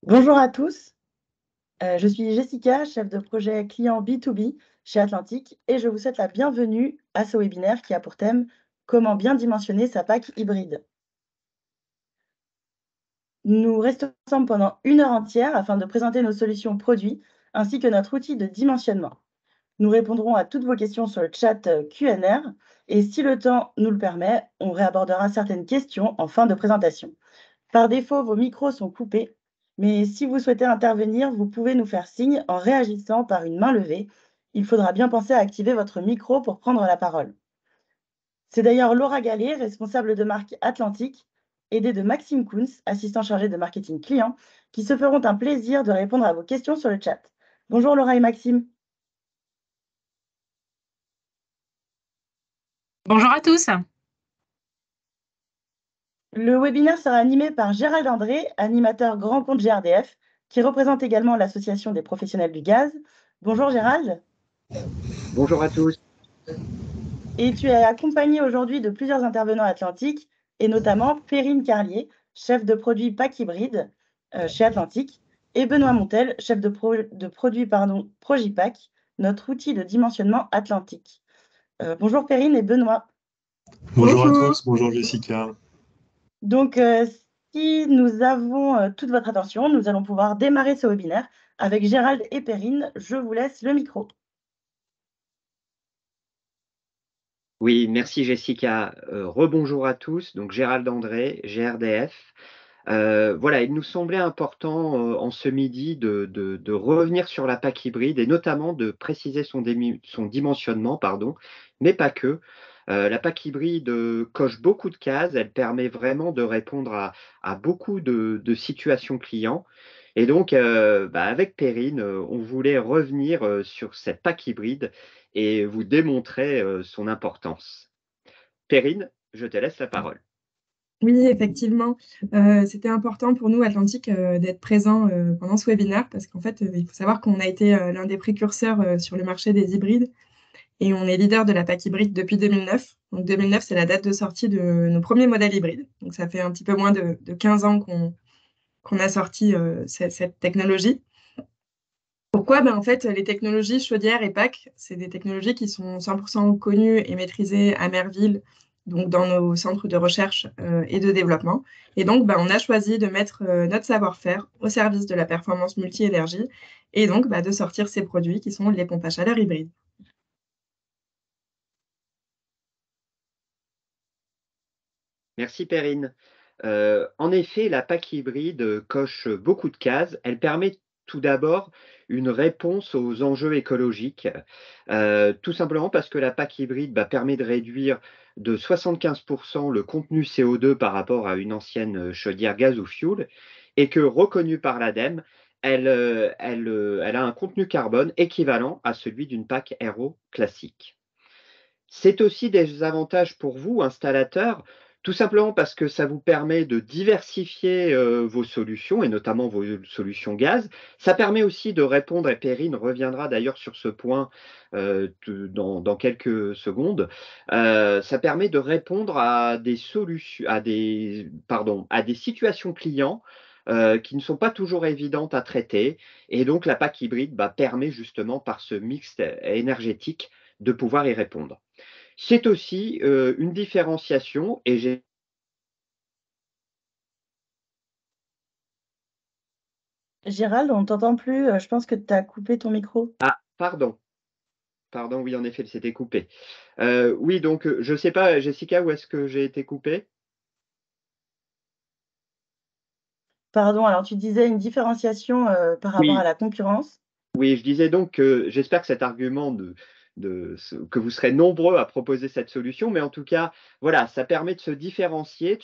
Bonjour à tous, je suis Jessica, chef de projet client B2B chez Atlantic et je vous souhaite la bienvenue à ce webinaire qui a pour thème «Comment bien dimensionner sa PAC hybride». Nous restons ensemble pendant 1 heure entière afin de présenter nos solutions produits ainsi que notre outil de dimensionnement. Nous répondrons à toutes vos questions sur le chat Q&R et si le temps nous le permet, on réabordera certaines questions en fin de présentation. Par défaut, vos micros sont coupés, mais si vous souhaitez intervenir, vous pouvez nous faire signe en réagissant par une main levée. Il faudra bien penser à activer votre micro pour prendre la parole. C'est d'ailleurs Laura Gallet, responsable de marque Atlantique, aidée de Maxime Kunz, assistant chargé de marketing client, qui se feront un plaisir de répondre à vos questions sur le chat. Bonjour Laura et Maxime. Bonjour à tous. Le webinaire sera animé par Gérald André, animateur grand compte GRDF, qui représente également l'Association des professionnels du gaz. Bonjour Gérald. Bonjour à tous. Et tu es accompagné aujourd'hui de plusieurs intervenants atlantiques, et notamment Perrine Carlier, chef de produit PAC hybride chez Atlantique, et Benoît Montel, chef de produit Progipac, notre outil de dimensionnement atlantique. Bonjour Perrine et Benoît. Bonjour à tous, bonjour Jessica. Donc, si nous avons toute votre attention, nous allons pouvoir démarrer ce webinaire avec Gérald et Perrine. Je vous laisse le micro. Oui, merci Jessica. Rebonjour à tous. Donc Gérald André, GRDF. Voilà, il nous semblait important en ce midi de revenir sur la PAC hybride et notamment de préciser son dimensionnement, pardon, mais pas que. La PAC hybride coche beaucoup de cases, elle permet vraiment de répondre à beaucoup de situations clients. Et donc, avec Perrine, on voulait revenir sur cette PAC hybride et vous démontrer son importance. Perrine, je te laisse la parole. Oui, effectivement, c'était important pour nous, Atlantique, d'être présents pendant ce webinaire parce qu'en fait, il faut savoir qu'on a été l'un des précurseurs sur le marché des hybrides et on est leader de la PAC hybride depuis 2009. Donc 2009, c'est la date de sortie de nos premiers modèles hybrides. Donc ça fait un petit peu moins de 15 ans qu'on a sorti cette technologie. Pourquoi? En fait, les technologies chaudière et PAC, c'est des technologies qui sont 100% connues et maîtrisées à Merville, donc dans nos centres de recherche et de développement. Et donc, on a choisi de mettre notre savoir-faire au service de la performance multi-énergie et donc de sortir ces produits qui sont les pompes à chaleur hybrides. Merci Perrine. En effet, la PAC hybride coche beaucoup de cases. Elle permet tout d'abord une réponse aux enjeux écologiques, tout simplement parce que la PAC hybride permet de réduire de 75% le contenu CO2 par rapport à une ancienne chaudière gaz ou fioul, et que reconnue par l'ADEME, elle a un contenu carbone équivalent à celui d'une PAC RO classique. C'est aussi des avantages pour vous, installateurs, tout simplement parce que ça vous permet de diversifier vos solutions et notamment vos solutions gaz. Ça permet aussi de répondre, et Perrine reviendra d'ailleurs sur ce point dans quelques secondes, ça permet de répondre à des solutions, à des situations clients qui ne sont pas toujours évidentes à traiter. Et donc la PAC hybride permet justement par ce mix énergétique de pouvoir y répondre. C'est aussi une différenciation et j'ai Gérald, on ne t'entend plus. Je pense que tu as coupé ton micro. ah, pardon, oui, en effet, c'était coupé. Oui, donc je ne sais pas, Jessica, où est-ce que j'ai été coupé? Pardon, alors tu disais une différenciation par rapport à Oui, la concurrence. oui, je disais donc que j'espère que cet argument que vous serez nombreux à proposer cette solution, mais en tout cas, voilà, ça permet de se différencier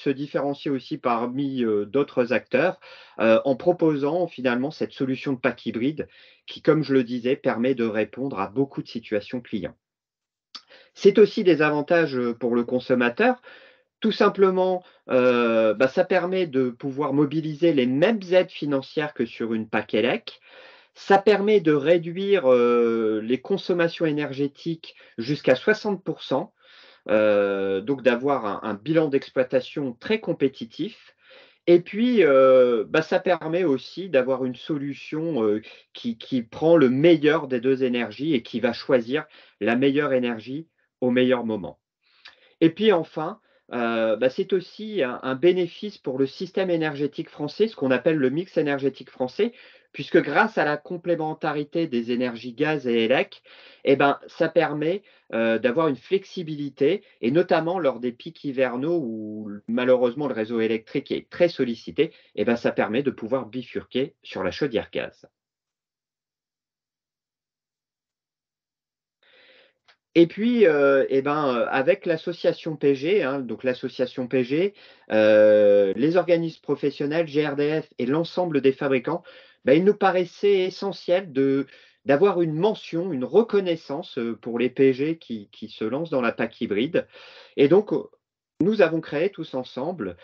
aussi parmi d'autres acteurs en proposant finalement cette solution de pack hybride qui, comme je le disais, permet de répondre à beaucoup de situations clients. C'est aussi des avantages pour le consommateur. Tout simplement, ça permet de pouvoir mobiliser les mêmes aides financières que sur une PAC ELEC. Ça permet de réduire les consommations énergétiques jusqu'à 60%, donc d'avoir un bilan d'exploitation très compétitif. Et puis, ça permet aussi d'avoir une solution qui prend le meilleur des deux énergies et qui va choisir la meilleure énergie au meilleur moment. Et puis enfin, c'est aussi un bénéfice pour le système énergétique français, ce qu'on appelle le mix énergétique français, puisque grâce à la complémentarité des énergies gaz et élec, ça permet d'avoir une flexibilité, et notamment lors des pics hivernaux où malheureusement le réseau électrique est très sollicité, ça permet de pouvoir bifurquer sur la chaudière gaz. Et puis, avec l'association PG, donc l'association PG, les organismes professionnels, GRDF et l'ensemble des fabricants, il nous paraissait essentiel d'avoir une mention, une reconnaissance pour les PG qui se lancent dans la PAC hybride. Et donc, nous avons créé tous ensemble,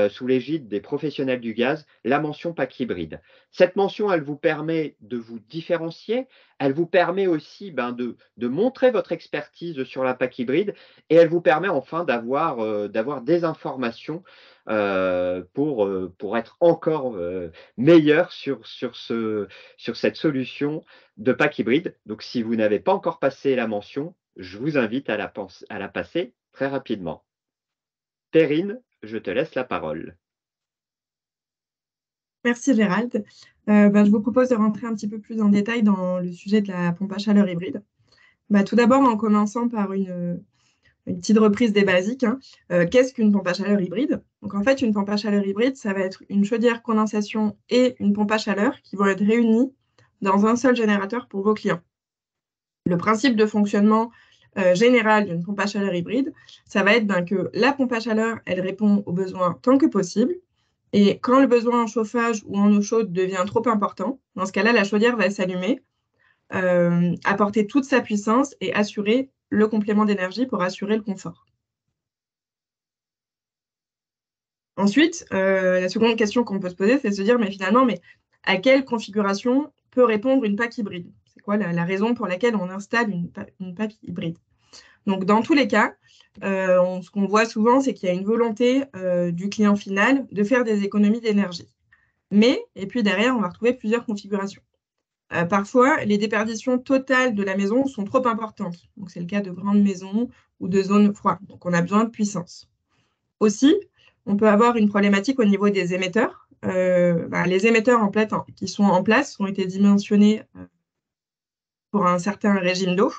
sous l'égide des professionnels du gaz, la mention PAC hybride. Cette mention, elle vous permet de vous différencier, elle vous permet aussi de montrer votre expertise sur la PAC hybride, et elle vous permet enfin d'avoir des informations pour être encore meilleur sur cette solution de PAC hybride. Donc, si vous n'avez pas encore passé la mention, je vous invite à la passer très rapidement. Perrine, je te laisse la parole. Merci Gérald. Je vous propose de rentrer un petit peu plus en détail dans le sujet de la pompe à chaleur hybride. Tout d'abord, en commençant par une petite reprise des basiques. Qu'est-ce qu'une pompe à chaleur hybride? Donc en fait, une pompe à chaleur hybride, ça va être une chaudière condensation et une pompe à chaleur qui vont être réunies dans un seul générateur pour vos clients. Le principe de fonctionnement général d'une pompe à chaleur hybride, ça va être que la pompe à chaleur, elle répond aux besoins tant que possible. Et quand le besoin en chauffage ou en eau chaude devient trop important, dans ce cas-là, la chaudière va s'allumer, apporter toute sa puissance et assurer le complément d'énergie pour assurer le confort. Ensuite, la seconde question qu'on peut se poser, c'est de se dire, mais finalement, à quelle configuration peut répondre une PAC hybride? C'est quoi la raison pour laquelle on installe une PAC hybride? Donc, dans tous les cas, ce qu'on voit souvent, c'est qu'il y a une volonté du client final de faire des économies d'énergie. Et puis derrière, on va retrouver plusieurs configurations. Parfois, les déperditions totales de la maison sont trop importantes. Donc, c'est le cas de grandes maisons ou de zones froides. Donc, on a besoin de puissance. Aussi, on peut avoir une problématique au niveau des émetteurs. Les émetteurs qui sont en place ont été dimensionnés pour un certain régime d'eau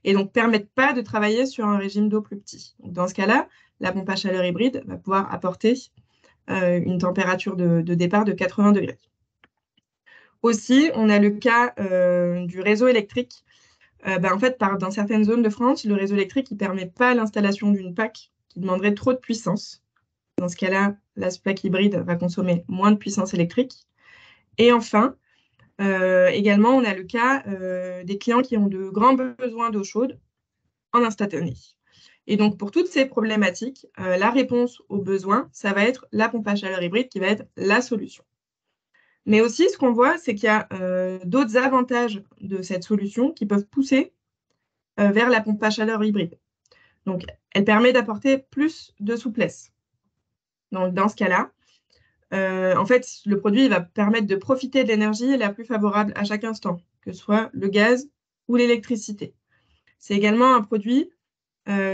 et donc ne permettent pas de travailler sur un régime d'eau plus petit. Donc, dans ce cas-là, la pompe à chaleur hybride va pouvoir apporter une température de départ de 80 degrés. Aussi, on a le cas du réseau électrique. Dans certaines zones de France, le réseau électrique ne permet pas l'installation d'une PAC qui demanderait trop de puissance. Dans ce cas-là, la PAC hybride va consommer moins de puissance électrique. Et enfin, également, on a le cas des clients qui ont de grands besoins d'eau chaude en instantané. Et donc, pour toutes ces problématiques, la réponse aux besoins, ça va être la pompe à chaleur hybride qui va être la solution. Mais aussi, ce qu'on voit, c'est qu'il y a d'autres avantages de cette solution qui peuvent pousser vers la pompe à chaleur hybride. Donc, elle permet d'apporter plus de souplesse. Donc, dans ce cas-là, le produit va permettre de profiter de l'énergie la plus favorable à chaque instant, que ce soit le gaz ou l'électricité. C'est également un produit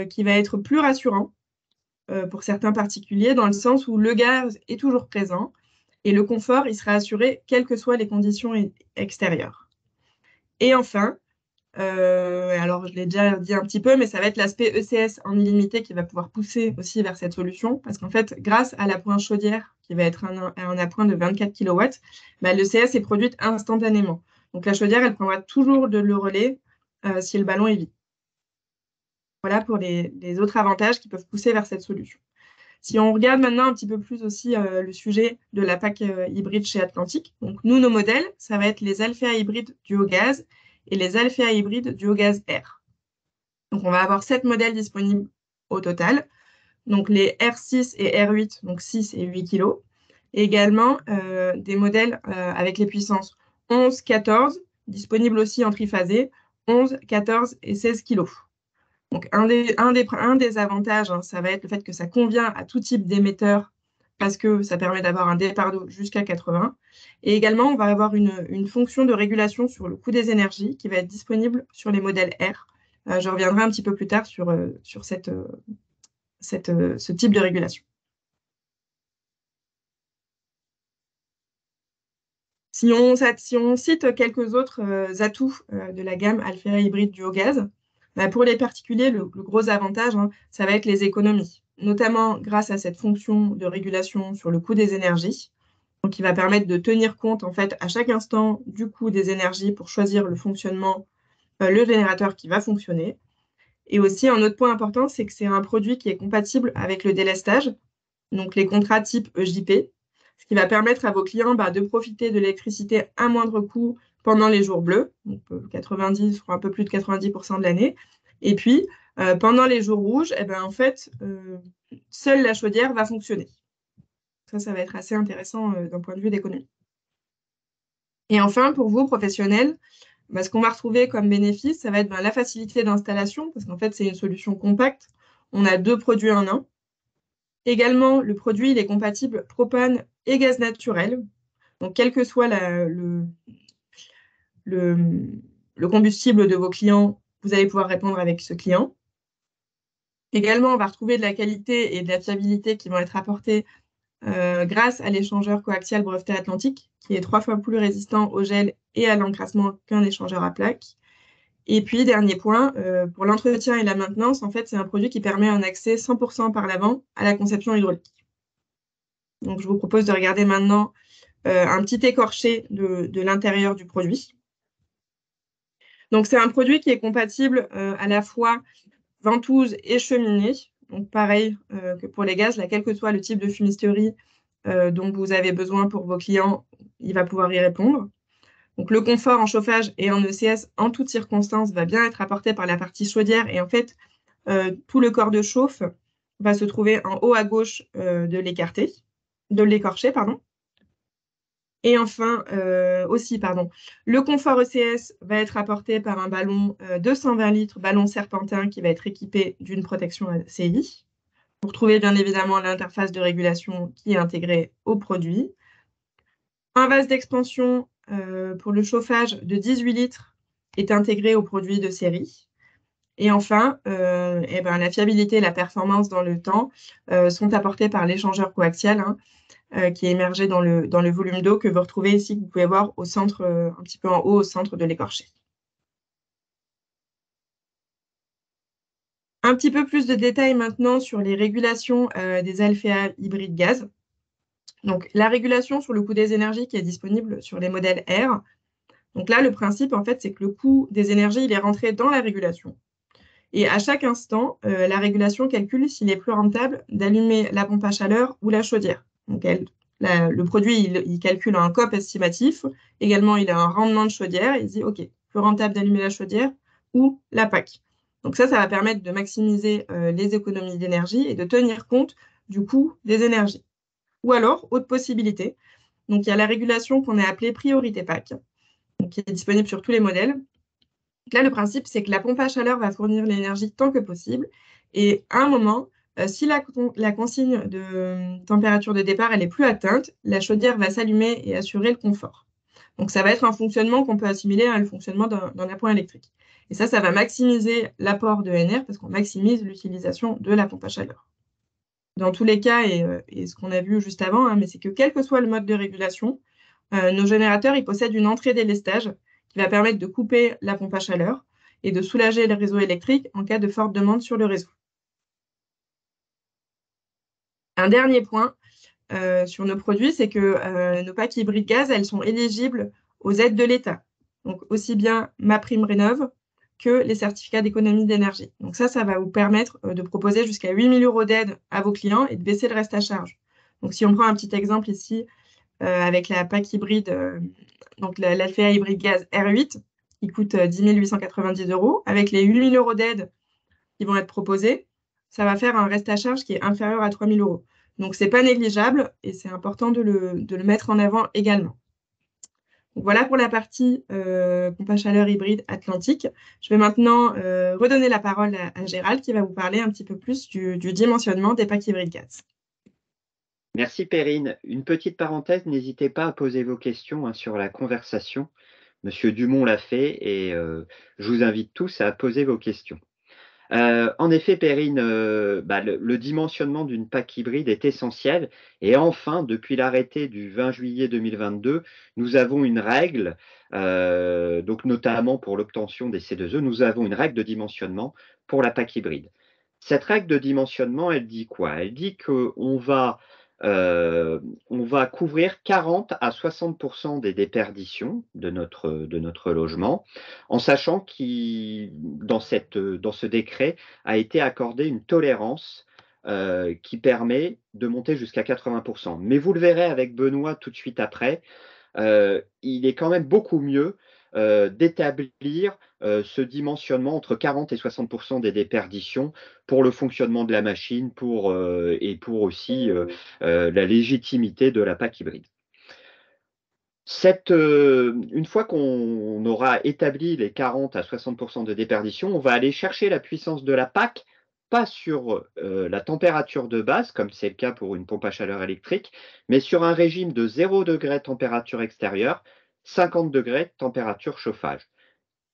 qui va être plus rassurant pour certains particuliers, dans le sens où le gaz est toujours présent et le confort, il sera assuré quelles que soient les conditions extérieures. Et enfin, alors je l'ai déjà dit un petit peu, mais ça va être l'aspect ECS en illimité qui va pouvoir pousser aussi vers cette solution, parce qu'en fait, grâce à la pointe chaudière, qui va être un appoint de 24 kW, l'ECS est produite instantanément. Donc la chaudière, elle prendra toujours le relais si le ballon est vide. Voilà pour les autres avantages qui peuvent pousser vers cette solution. Si on regarde maintenant un petit peu plus aussi le sujet de la PAC hybride chez Atlantic, donc nous, nos modèles, ça va être les Alphea hybrides du haut gaz et les Alphea hybrides du haut gaz R. Donc on va avoir 7 modèles disponibles au total. Donc les R6 et R8, donc 6 et 8 kg. Et également des modèles avec les puissances 11, 14, disponibles aussi en triphasé, 11, 14 et 16 kg. Donc, un des avantages, ça va être le fait que ça convient à tout type d'émetteur parce que ça permet d'avoir un départ d'eau jusqu'à 80. Et également, on va avoir une fonction de régulation sur le coût des énergies qui va être disponible sur les modèles R. Je reviendrai un petit peu plus tard sur ce type de régulation. Si on cite quelques autres atouts de la gamme Alfera hybride duo-gaz, pour les particuliers, le gros avantage, ça va être les économies, notamment grâce à cette fonction de régulation sur le coût des énergies, donc qui va permettre de tenir compte en fait à chaque instant du coût des énergies pour choisir le fonctionnement, le générateur qui va fonctionner. Et aussi, un autre point important, c'est que c'est un produit qui est compatible avec le délestage, donc les contrats type EJP, ce qui va permettre à vos clients de profiter de l'électricité à moindre coût pendant les jours bleus, donc 90 ou un peu plus de 90% de l'année. Et puis, pendant les jours rouges, en fait, seule la chaudière va fonctionner. Ça va être assez intéressant d'un point de vue d'économie. Et enfin, pour vous, professionnels, ce qu'on va retrouver comme bénéfice, ça va être la facilité d'installation, parce qu'en fait, c'est une solution compacte. On a 2 produits en un. Également, le produit il est compatible propane et gaz naturel. Donc, quel que soit le combustible de vos clients, vous allez pouvoir répondre avec ce client. Également, on va retrouver de la qualité et de la fiabilité qui vont être apportées grâce à l'échangeur coaxial breveté atlantique, qui est 3 fois plus résistant au gel et à l'encrassement qu'un échangeur à plaques. Et puis, dernier point, pour l'entretien et la maintenance, en fait, c'est un produit qui permet un accès 100% par l'avant à la conception hydraulique. Donc, je vous propose de regarder maintenant un petit écorché de l'intérieur du produit. Donc, c'est un produit qui est compatible à la fois ventouse et cheminée. Donc, pareil que pour les gaz, quel que soit le type de fumisterie dont vous avez besoin pour vos clients, il va pouvoir y répondre. Donc, le confort en chauffage et en ECS, en toutes circonstances, va bien être apporté par la partie chaudière. Et en fait, tout le corps de chauffe va se trouver en haut à gauche de l'écorché. Et enfin, le confort ECS va être apporté par un ballon de 120 litres, ballon serpentin, qui va être équipé d'une protection ACI. Vous retrouvez bien évidemment l'interface de régulation qui est intégrée au produit. Un vase d'expansion pour le chauffage de 18 litres est intégré au produit de série. Et enfin, la fiabilité et la performance dans le temps sont apportées par l'échangeur coaxial qui est immergé dans le volume d'eau que vous retrouvez ici, que vous pouvez voir au centre, un petit peu en haut, au centre de l'écorché. Un petit peu plus de détails maintenant sur les régulations des Alfea hybrides gaz. Donc, la régulation sur le coût des énergies qui est disponible sur les modèles R. Donc là, le principe, en fait, c'est que le coût des énergies, il est rentré dans la régulation. Et à chaque instant, la régulation calcule s'il est plus rentable d'allumer la pompe à chaleur ou la chaudière. Donc, le produit, il calcule un COP estimatif. Également, il a un rendement de chaudière. Il dit, OK, plus rentable d'allumer la chaudière ou la PAC. Donc ça va permettre de maximiser les économies d'énergie et de tenir compte du coût des énergies. Ou alors, autre possibilité, donc il y a la régulation qu'on a appelée priorité PAC, donc qui est disponible sur tous les modèles. Donc là, le principe, c'est que la pompe à chaleur va fournir l'énergie tant que possible. Et à un moment, si la consigne de température de départ elle est plus atteinte, la chaudière va s'allumer et assurer le confort. Donc ça va être un fonctionnement qu'on peut assimiler à le fonctionnement d'un appoint électrique. Et ça va maximiser l'apport de NR parce qu'on maximise l'utilisation de la pompe à chaleur. Dans tous les cas, et ce qu'on a vu juste avant, mais c'est que quel que soit le mode de régulation, nos générateurs ils possèdent une entrée délestage qui va permettre de couper la pompe à chaleur et de soulager le réseau électrique en cas de forte demande sur le réseau. Un dernier point sur nos produits, c'est que nos packs hybrides gaz, elles sont éligibles aux aides de l'État. Donc aussi bien MaPrimeRénov' que les certificats d'économie d'énergie. Donc ça va vous permettre de proposer jusqu'à 8 000 € d'aide à vos clients et de baisser le reste à charge. Donc si on prend un petit exemple ici, avec la PAC hybride, donc l'Alfea hybride gaz R8, qui coûte 10 890 €, avec les 8 000 € d'aide qui vont être proposés, ça va faire un reste à charge qui est inférieur à 3 000 €. Donc, ce n'est pas négligeable et c'est important de le mettre en avant également. Donc, voilà pour la partie pompe à chaleur hybride atlantique. Je vais maintenant redonner la parole à Gérald qui va vous parler un petit peu plus du dimensionnement des packs hybrides gaz. Merci Perrine. Une petite parenthèse, n'hésitez pas à poser vos questions sur la conversation. Monsieur Dumont l'a fait et je vous invite tous à poser vos questions. En effet, Perrine, le dimensionnement d'une PAC hybride est essentiel. Et enfin, depuis l'arrêté du 20 juillet 2022, nous avons une règle, donc notamment pour l'obtention des C2E, nous avons une règle de dimensionnement pour la PAC hybride. Cette règle de dimensionnement, elle dit quoi? Elle dit qu'on va couvrir 40 à 60% des déperditions de notre logement, en sachant que dans ce décret a été accordée une tolérance qui permet de monter jusqu'à 80%. Mais vous le verrez avec Benoît tout de suite après, il est quand même beaucoup mieux d'établir ce dimensionnement entre 40 et 60% des déperditions pour le fonctionnement de la machine et pour aussi la légitimité de la PAC hybride. Une fois qu'on aura établi les 40 à 60% de déperdition, on va aller chercher la puissance de la PAC, pas sur la température de base, comme c'est le cas pour une pompe à chaleur électrique, mais sur un régime de 0 degré température extérieure, 50 degrés température chauffage.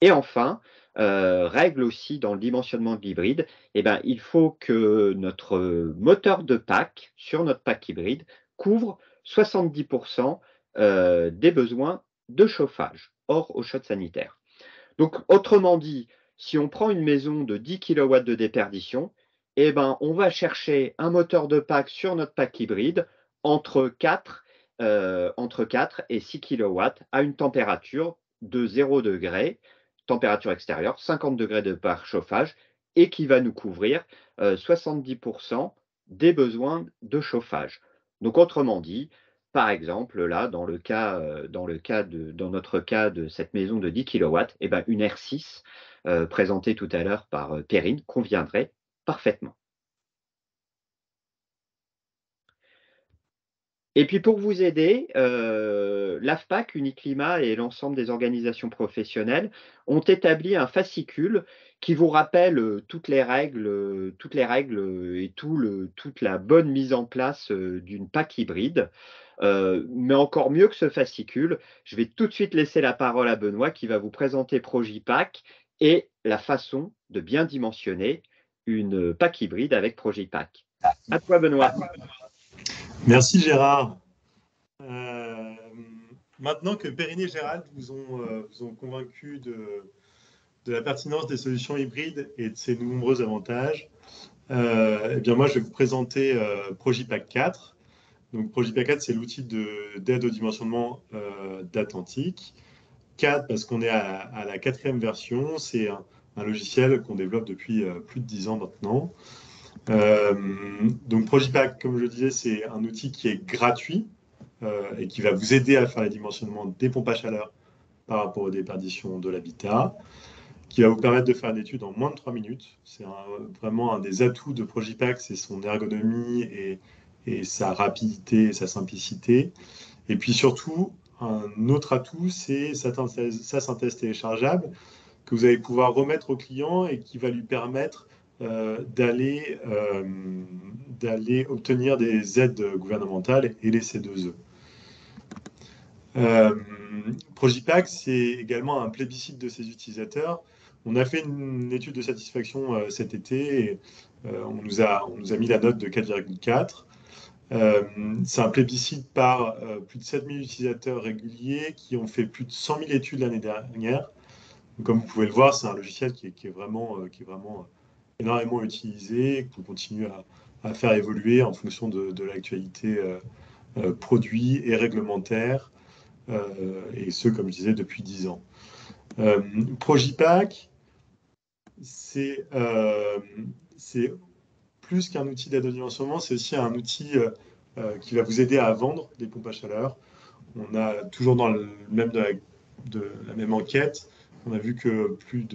Et enfin, règle aussi dans le dimensionnement de l'hybride, il faut que notre moteur de PAC, sur notre PAC hybride, couvre 70% des besoins de chauffage, hors eau chaude sanitaire. Donc, autrement dit, si on prend une maison de 10 kW de déperdition, on va chercher un moteur de PAC sur notre PAC hybride entre 4 et 6 kW à une température de 0 degré, température extérieure, 50 degrés de par chauffage, et qui va nous couvrir 70% des besoins de chauffage. Donc, autrement dit, par exemple, là, dans notre cas de cette maison de 10 kW, une R6 présentée tout à l'heure par Perrine conviendrait parfaitement. Et puis pour vous aider, l'AFPAC, Uniclimat et l'ensemble des organisations professionnelles ont établi un fascicule qui vous rappelle toutes les règles et toute la bonne mise en place d'une PAC hybride. Mais encore mieux que ce fascicule, je vais tout de suite laisser la parole à Benoît qui va vous présenter Projipac et la façon de bien dimensionner une PAC hybride avec Projipac. À toi Benoît. Merci Gérard. Maintenant que Perrine et Gérald vous ont convaincu de la pertinence des solutions hybrides et de ses nombreux avantages, moi je vais vous présenter Projipac 4. Donc Projipac 4, c'est l'outil d'aide au dimensionnement d'Atlantique. 4 parce qu'on est à la 4e version, c'est un logiciel qu'on développe depuis plus de 10 ans maintenant. Donc Projipac, comme je le disais, c'est un outil qui est gratuit et qui va vous aider à faire les dimensionnements des pompes à chaleur par rapport aux déperditions de l'habitat, qui va vous permettre de faire une étude en moins de 3 minutes. C'est vraiment un des atouts de Projipac, c'est son ergonomie et sa rapidité et sa simplicité. Et puis surtout, un autre atout, c'est sa synthèse téléchargeable que vous allez pouvoir remettre au client et qui va lui permettre d'aller obtenir des aides gouvernementales et les C2E. Projipac, c'est également un plébiscite de ses utilisateurs. On a fait une étude de satisfaction cet été et on nous a mis la note de 4,4. C'est un plébiscite par plus de 7000 utilisateurs réguliers qui ont fait plus de 100 000 études l'année dernière. Donc, comme vous pouvez le voir, c'est un logiciel qui est vraiment énormément utilisé, qu'on continue à faire évoluer en fonction de l'actualité produit et réglementaire, et ce, comme je disais, depuis 10 ans. Projipac, c'est plus qu'un outil d'aide au dimensionnement, c'est aussi un outil qui va vous aider à vendre des pompes à chaleur. On a toujours dans la même enquête, on a vu que plus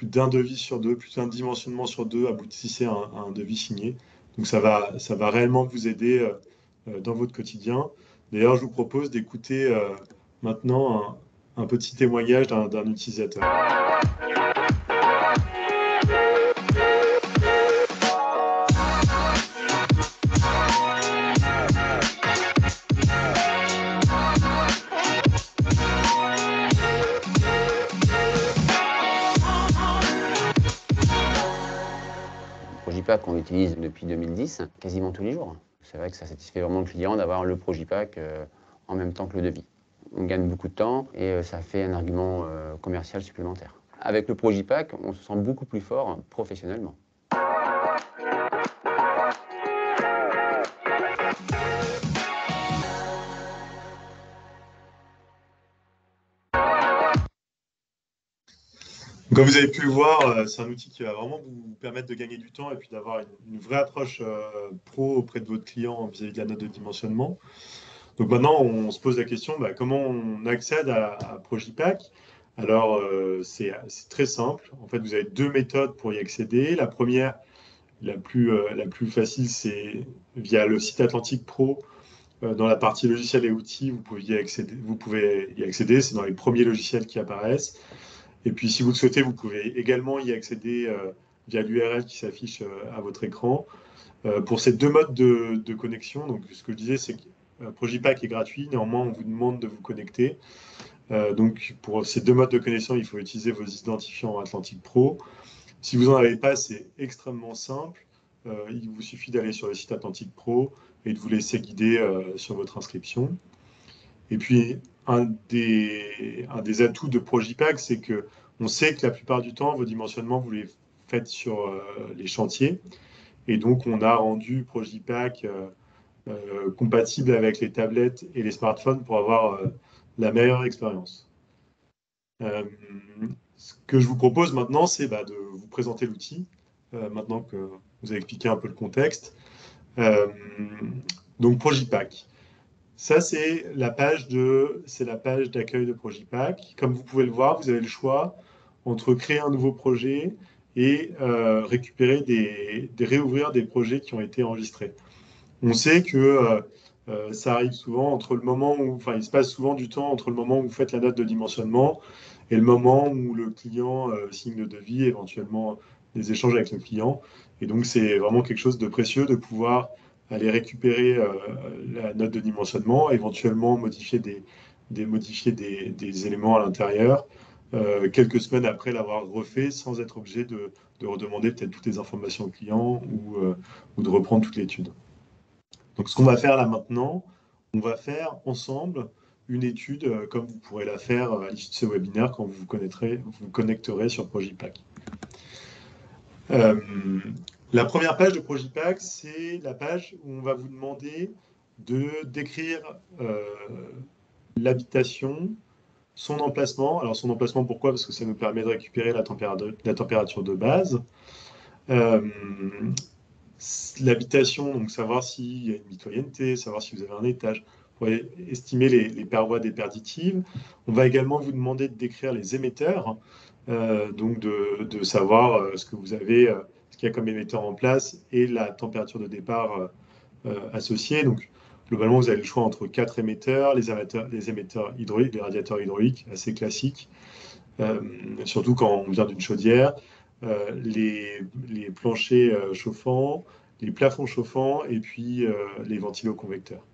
d'un devis sur deux, plus d'un dimensionnement sur deux aboutissait à un devis signé. Donc ça va réellement vous aider dans votre quotidien. D'ailleurs, je vous propose d'écouter maintenant un petit témoignage d'un utilisateur. Progipack qu'on utilise depuis 2010, quasiment tous les jours. C'est vrai que ça satisfait vraiment le client d'avoir le Progipack en même temps que le devis. On gagne beaucoup de temps et ça fait un argument commercial supplémentaire. Avec le Progipack, on se sent beaucoup plus fort professionnellement. Comme vous avez pu le voir, c'est un outil qui va vraiment vous permettre de gagner du temps et puis d'avoir une vraie approche pro auprès de votre client vis-à-vis de la note de dimensionnement. Donc maintenant, on se pose la question, comment on accède à Progipack? Alors, c'est très simple. En fait, vous avez deux méthodes pour y accéder. La première, la plus facile, c'est via le site Atlantique Pro. Dans la partie logiciels et outils, vous pouvez y accéder. C'est dans les premiers logiciels qui apparaissent. Et puis, si vous le souhaitez, vous pouvez également y accéder via l'URL qui s'affiche à votre écran. Pour ces deux modes de connexion, donc ce que je disais, c'est que Progipack est gratuit. Néanmoins, on vous demande de vous connecter. Donc, pour ces deux modes de connexion, il faut utiliser vos identifiants Atlantique Pro. Si vous n'en avez pas, c'est extrêmement simple. Il vous suffit d'aller sur le site Atlantique Pro et de vous laisser guider sur votre inscription. Et puis, un des atouts de Progipack, c'est que on sait que la plupart du temps, vos dimensionnements, vous les faites sur les chantiers. Et donc, on a rendu Progipack compatible avec les tablettes et les smartphones pour avoir la meilleure expérience. Ce que je vous propose maintenant, c'est de vous présenter l'outil, maintenant que vous avez expliqué un peu le contexte. Donc, Progipack. Ça, c'est la page d'accueil de Progipack. Comme vous pouvez le voir, vous avez le choix entre créer un nouveau projet et réouvrir des projets qui ont été enregistrés. On sait que ça arrive souvent il se passe souvent du temps entre le moment où vous faites la note de dimensionnement et le moment où le client signe le devis, éventuellement des échanges avec le client. Et donc, c'est vraiment quelque chose de précieux de pouvoir aller récupérer la note de dimensionnement, éventuellement modifier des éléments à l'intérieur, quelques semaines après l'avoir refait, sans être obligé de redemander peut-être toutes les informations au client ou de reprendre toute l'étude. Donc, ce qu'on va faire là maintenant, on va faire ensemble une étude comme vous pourrez la faire à l'issue de ce webinaire quand vous vous connecterez sur Progipack. La première page de Progipack, c'est la page où on va vous demander de décrire l'habitation, son emplacement. Alors, son emplacement, pourquoi? Parce que ça nous permet de récupérer la température de base. L'habitation, donc savoir s'il y a une mitoyenneté, savoir si vous avez un étage, pour estimer les parois déperditives. On va également vous demander de décrire les émetteurs, donc de savoir ce que vous avez, ce qu'il y a comme émetteur en place et la température de départ associée. Donc, globalement, vous avez le choix entre 4 émetteurs, les émetteurs hydrauliques, les radiateurs hydrauliques, assez classiques, surtout quand on vient d'une chaudière. Les planchers chauffants, les plafonds chauffants et puis les ventilos convecteurs.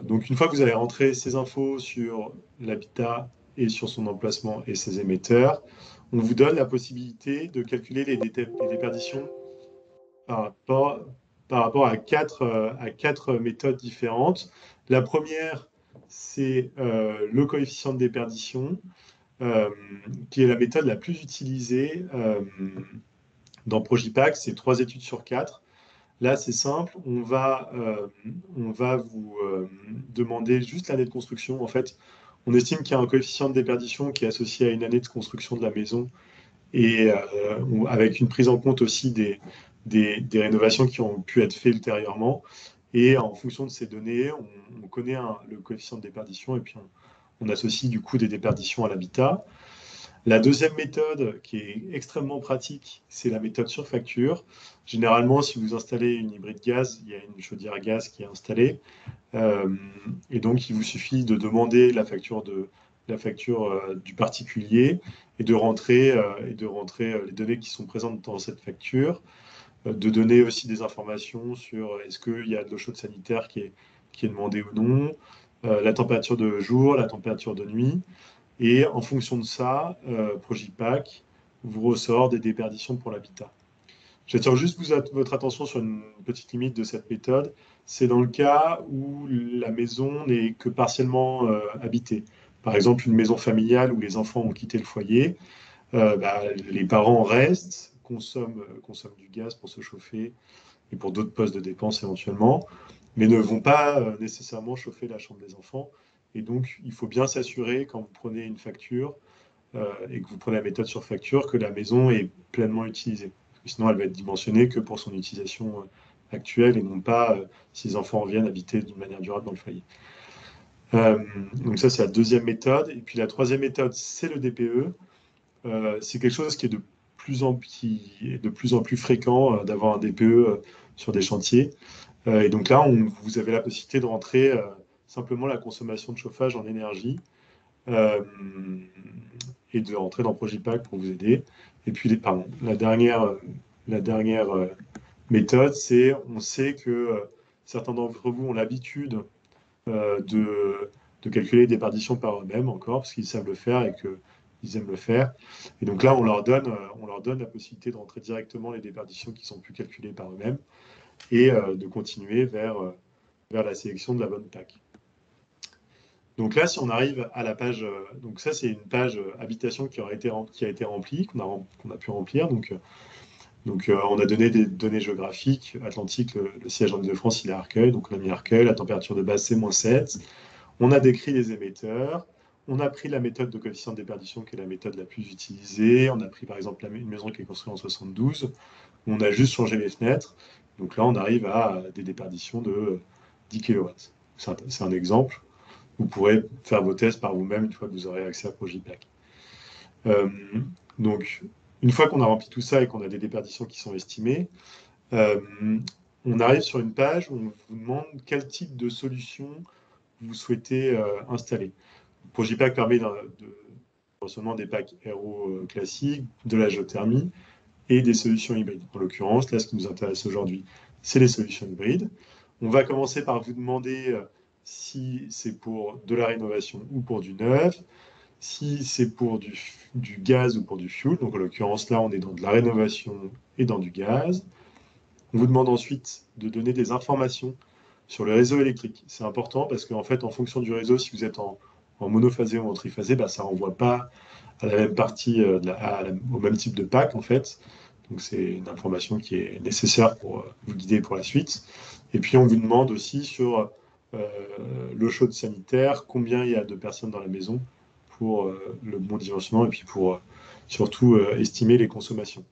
Donc, une fois que vous avez rentré ces infos sur l'habitat et sur son emplacement et ses émetteurs, on vous donne la possibilité de calculer les déperditions par rapport à quatre méthodes différentes. La première, c'est le coefficient de déperdition. Qui est la méthode la plus utilisée dans Progipack. C'est 3 études sur 4. Là, c'est simple. On va vous demander juste l'année de construction. En fait, on estime qu'il y a un coefficient de déperdition qui est associé à une année de construction de la maison et avec une prise en compte aussi des rénovations qui ont pu être faites ultérieurement. Et en fonction de ces données, on connaît le coefficient de déperdition et puis on associe du coup des déperditions à l'habitat. La deuxième méthode, qui est extrêmement pratique, c'est la méthode sur facture. Généralement, si vous installez une hybride gaz, il y a une chaudière gaz qui est installée. Et donc, il vous suffit de demander la facture du particulier et de rentrer les données qui sont présentes dans cette facture, de donner aussi des informations sur est-ce qu'il y a de l'eau chaude sanitaire qui est demandée ou non, la température de jour, la température de nuit. Et en fonction de ça, Progipack vous ressort des déperditions pour l'habitat. J'attire juste votre attention sur une petite limite de cette méthode. C'est dans le cas où la maison n'est que partiellement habitée. Par exemple, une maison familiale où les enfants ont quitté le foyer, les parents restent, consomment du gaz pour se chauffer et pour d'autres postes de dépenses éventuellement, mais ne vont pas nécessairement chauffer la chambre des enfants. Et donc, il faut bien s'assurer quand vous prenez une facture et que vous prenez la méthode sur facture que la maison est pleinement utilisée. Parce que sinon, elle va être dimensionnée que pour son utilisation actuelle et non pas si les enfants viennent habiter d'une manière durable dans le foyer. Donc ça, c'est la deuxième méthode. Et puis la troisième méthode, c'est le DPE. C'est quelque chose qui est de plus en plus fréquent d'avoir un DPE sur des chantiers. Et donc là, vous avez la possibilité de rentrer simplement la consommation de chauffage en énergie et de rentrer dans Progipack pour vous aider. Et puis, la dernière méthode, c'est on sait que certains d'entre vous ont l'habitude de calculer les déperditions par eux-mêmes encore, parce qu'ils savent le faire et qu'ils aiment le faire. Et donc là, on leur donne la possibilité de rentrer directement les déperditions qui sont plus calculées par eux-mêmes et de continuer vers la sélection de la bonne PAC. Donc là, si on arrive à la page, donc ça c'est une page habitation qui a été remplie, qu'on a pu remplir. Donc on a donné des données géographiques. Atlantique, le siège en Île-de-France, il est à Arcueil. Donc on a mis Arcueil, la température de base c'est -7. On a décrit les émetteurs. On a pris la méthode de coefficient de déperdition qui est la méthode la plus utilisée. On a pris par exemple une maison qui est construite en 72. On a juste changé les fenêtres. Donc là, on arrive à des déperditions de 10 kW. C'est un exemple. Vous pourrez faire vos tests par vous-même une fois que vous aurez accès à Progipack. Donc, une fois qu'on a rempli tout ça et qu'on a des déperditions qui sont estimées, on arrive sur une page où on vous demande quel type de solution vous souhaitez installer. Progipack permet non seulement des packs RO classiques, de la géothermie et des solutions hybrides. En l'occurrence, là, ce qui nous intéresse aujourd'hui, c'est les solutions hybrides. On va commencer par vous demander si c'est pour de la rénovation ou pour du neuf, si c'est pour du gaz ou pour du fuel. Donc, en l'occurrence, là, on est dans de la rénovation et dans du gaz. On vous demande ensuite de donner des informations sur le réseau électrique. C'est important parce qu'en fait, en fonction du réseau, si vous êtes en monophasé ou en triphasé, ça ne renvoie pas à la même partie, au même type de pack, en fait. Donc, c'est une information qui est nécessaire pour vous guider pour la suite. Et puis, on vous demande aussi sur l'eau chaude sanitaire, combien il y a de personnes dans la maison pour le bon dimensionnement et puis pour surtout estimer les consommations.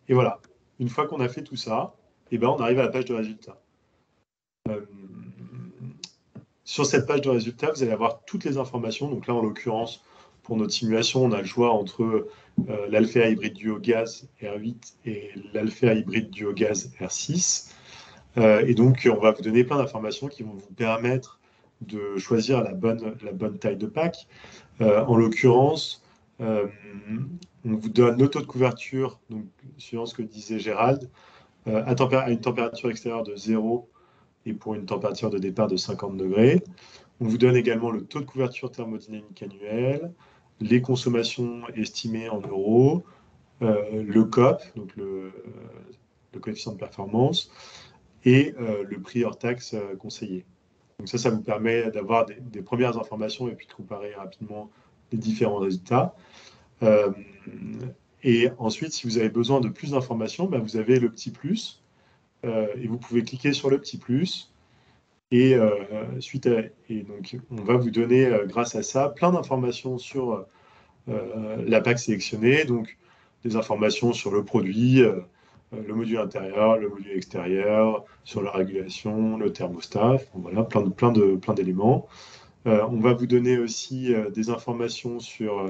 Et voilà, une fois qu'on a fait tout ça, on arrive à la page de résultats. Sur cette page de résultats, vous allez avoir toutes les informations. Donc là, en l'occurrence, pour notre simulation, on a le choix entre l'Alphea hybride duo gaz R8 et l'Alphea hybride duo gaz R6. Et donc, on va vous donner plein d'informations qui vont vous permettre de choisir la bonne taille de pack. En l'occurrence, on vous donne le taux de couverture, donc, suivant ce que disait Gérald, à une température extérieure de 0 et pour une température de départ de 50 degrés. On vous donne également le taux de couverture thermodynamique annuel, les consommations estimées en euros, le COP, donc le coefficient de performance, et le prix hors taxe conseillé. Donc ça vous permet d'avoir des premières informations et puis de comparer rapidement les différents résultats. Et ensuite, si vous avez besoin de plus d'informations, vous avez le petit plus et vous pouvez cliquer sur le petit plus. Et donc, on va vous donner, grâce à ça, plein d'informations sur la PAC sélectionnée, donc des informations sur le produit, le module intérieur, le module extérieur, sur la régulation, le thermostat, voilà, plein d'éléments. On va vous donner aussi des informations sur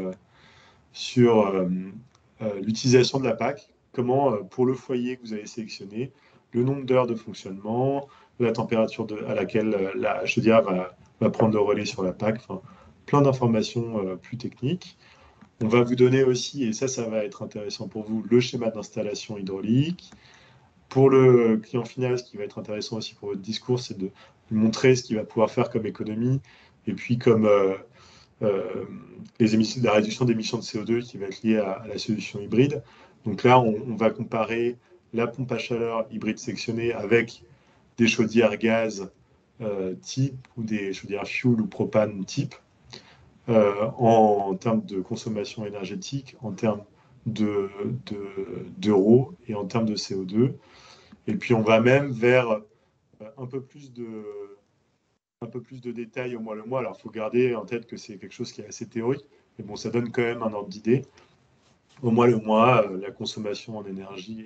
l'utilisation de la PAC, comment, pour le foyer que vous avez sélectionné, le nombre d'heures de fonctionnement, la température à laquelle la chaudière va prendre le relais sur la PAC, plein d'informations plus techniques. On va vous donner aussi, et ça va être intéressant pour vous, le schéma d'installation hydraulique. Pour le client final, ce qui va être intéressant aussi pour votre discours, c'est de montrer ce qu'il va pouvoir faire comme économie, et puis comme la réduction d'émissions de CO2 qui va être liée à la solution hybride. Donc là, on va comparer la pompe à chaleur hybride sectionnée avec des chaudières gaz type ou des chaudières fuel ou propane type en termes de consommation énergétique, en termes d'euros et en termes de CO2. Et puis on va même vers un peu plus de détails au mois le mois. Alors il faut garder en tête que c'est quelque chose qui est assez théorique, mais bon, ça donne quand même un ordre d'idée. Au mois le mois, la consommation en énergie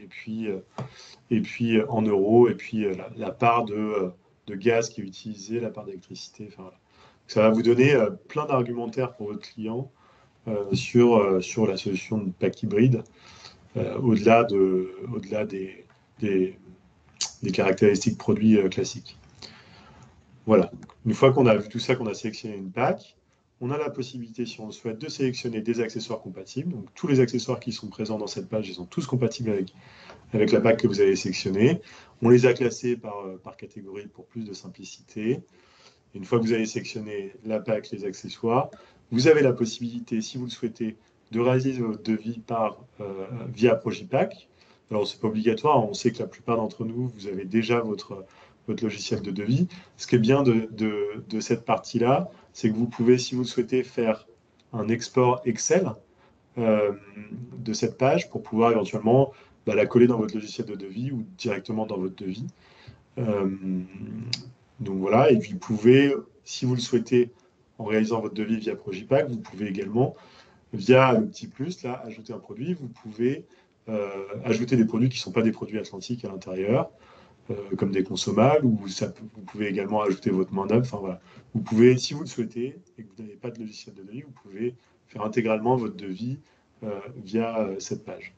et puis en euros, et puis la part de gaz qui est utilisée, la part d'électricité. Enfin, voilà. Ça va vous donner plein d'argumentaires pour votre client sur la solution de pack hybride, au-delà des caractéristiques produits classiques. Voilà. Une fois qu'on a vu tout ça, qu'on a sélectionné une pack, on a la possibilité, si on le souhaite, de sélectionner des accessoires compatibles. Donc, tous les accessoires qui sont présents dans cette page, ils sont tous compatibles avec la pack que vous avez sélectionnée. On les a classés par catégorie pour plus de simplicité. Une fois que vous avez sélectionné la pack, les accessoires, vous avez la possibilité, si vous le souhaitez, de réaliser votre devis via Progipack. Alors, ce n'est pas obligatoire. On sait que la plupart d'entre nous, vous avez déjà votre logiciel de devis. Ce qui est bien de cette partie-là, c'est que vous pouvez, si vous le souhaitez, faire un export Excel de cette page pour pouvoir éventuellement la coller dans votre logiciel de devis ou directement dans votre devis. Donc voilà, et puis vous pouvez, si vous le souhaitez, en réalisant votre devis via Progipack, vous pouvez également, via le petit plus, là, ajouter un produit. Vous pouvez ajouter des produits qui ne sont pas des produits Atlantique à l'intérieur, comme des consommables, ou vous pouvez également ajouter votre main-d'œuvre. Enfin, voilà. Vous pouvez, si vous le souhaitez, et que vous n'avez pas de logiciel de devis, vous pouvez faire intégralement votre devis via cette page.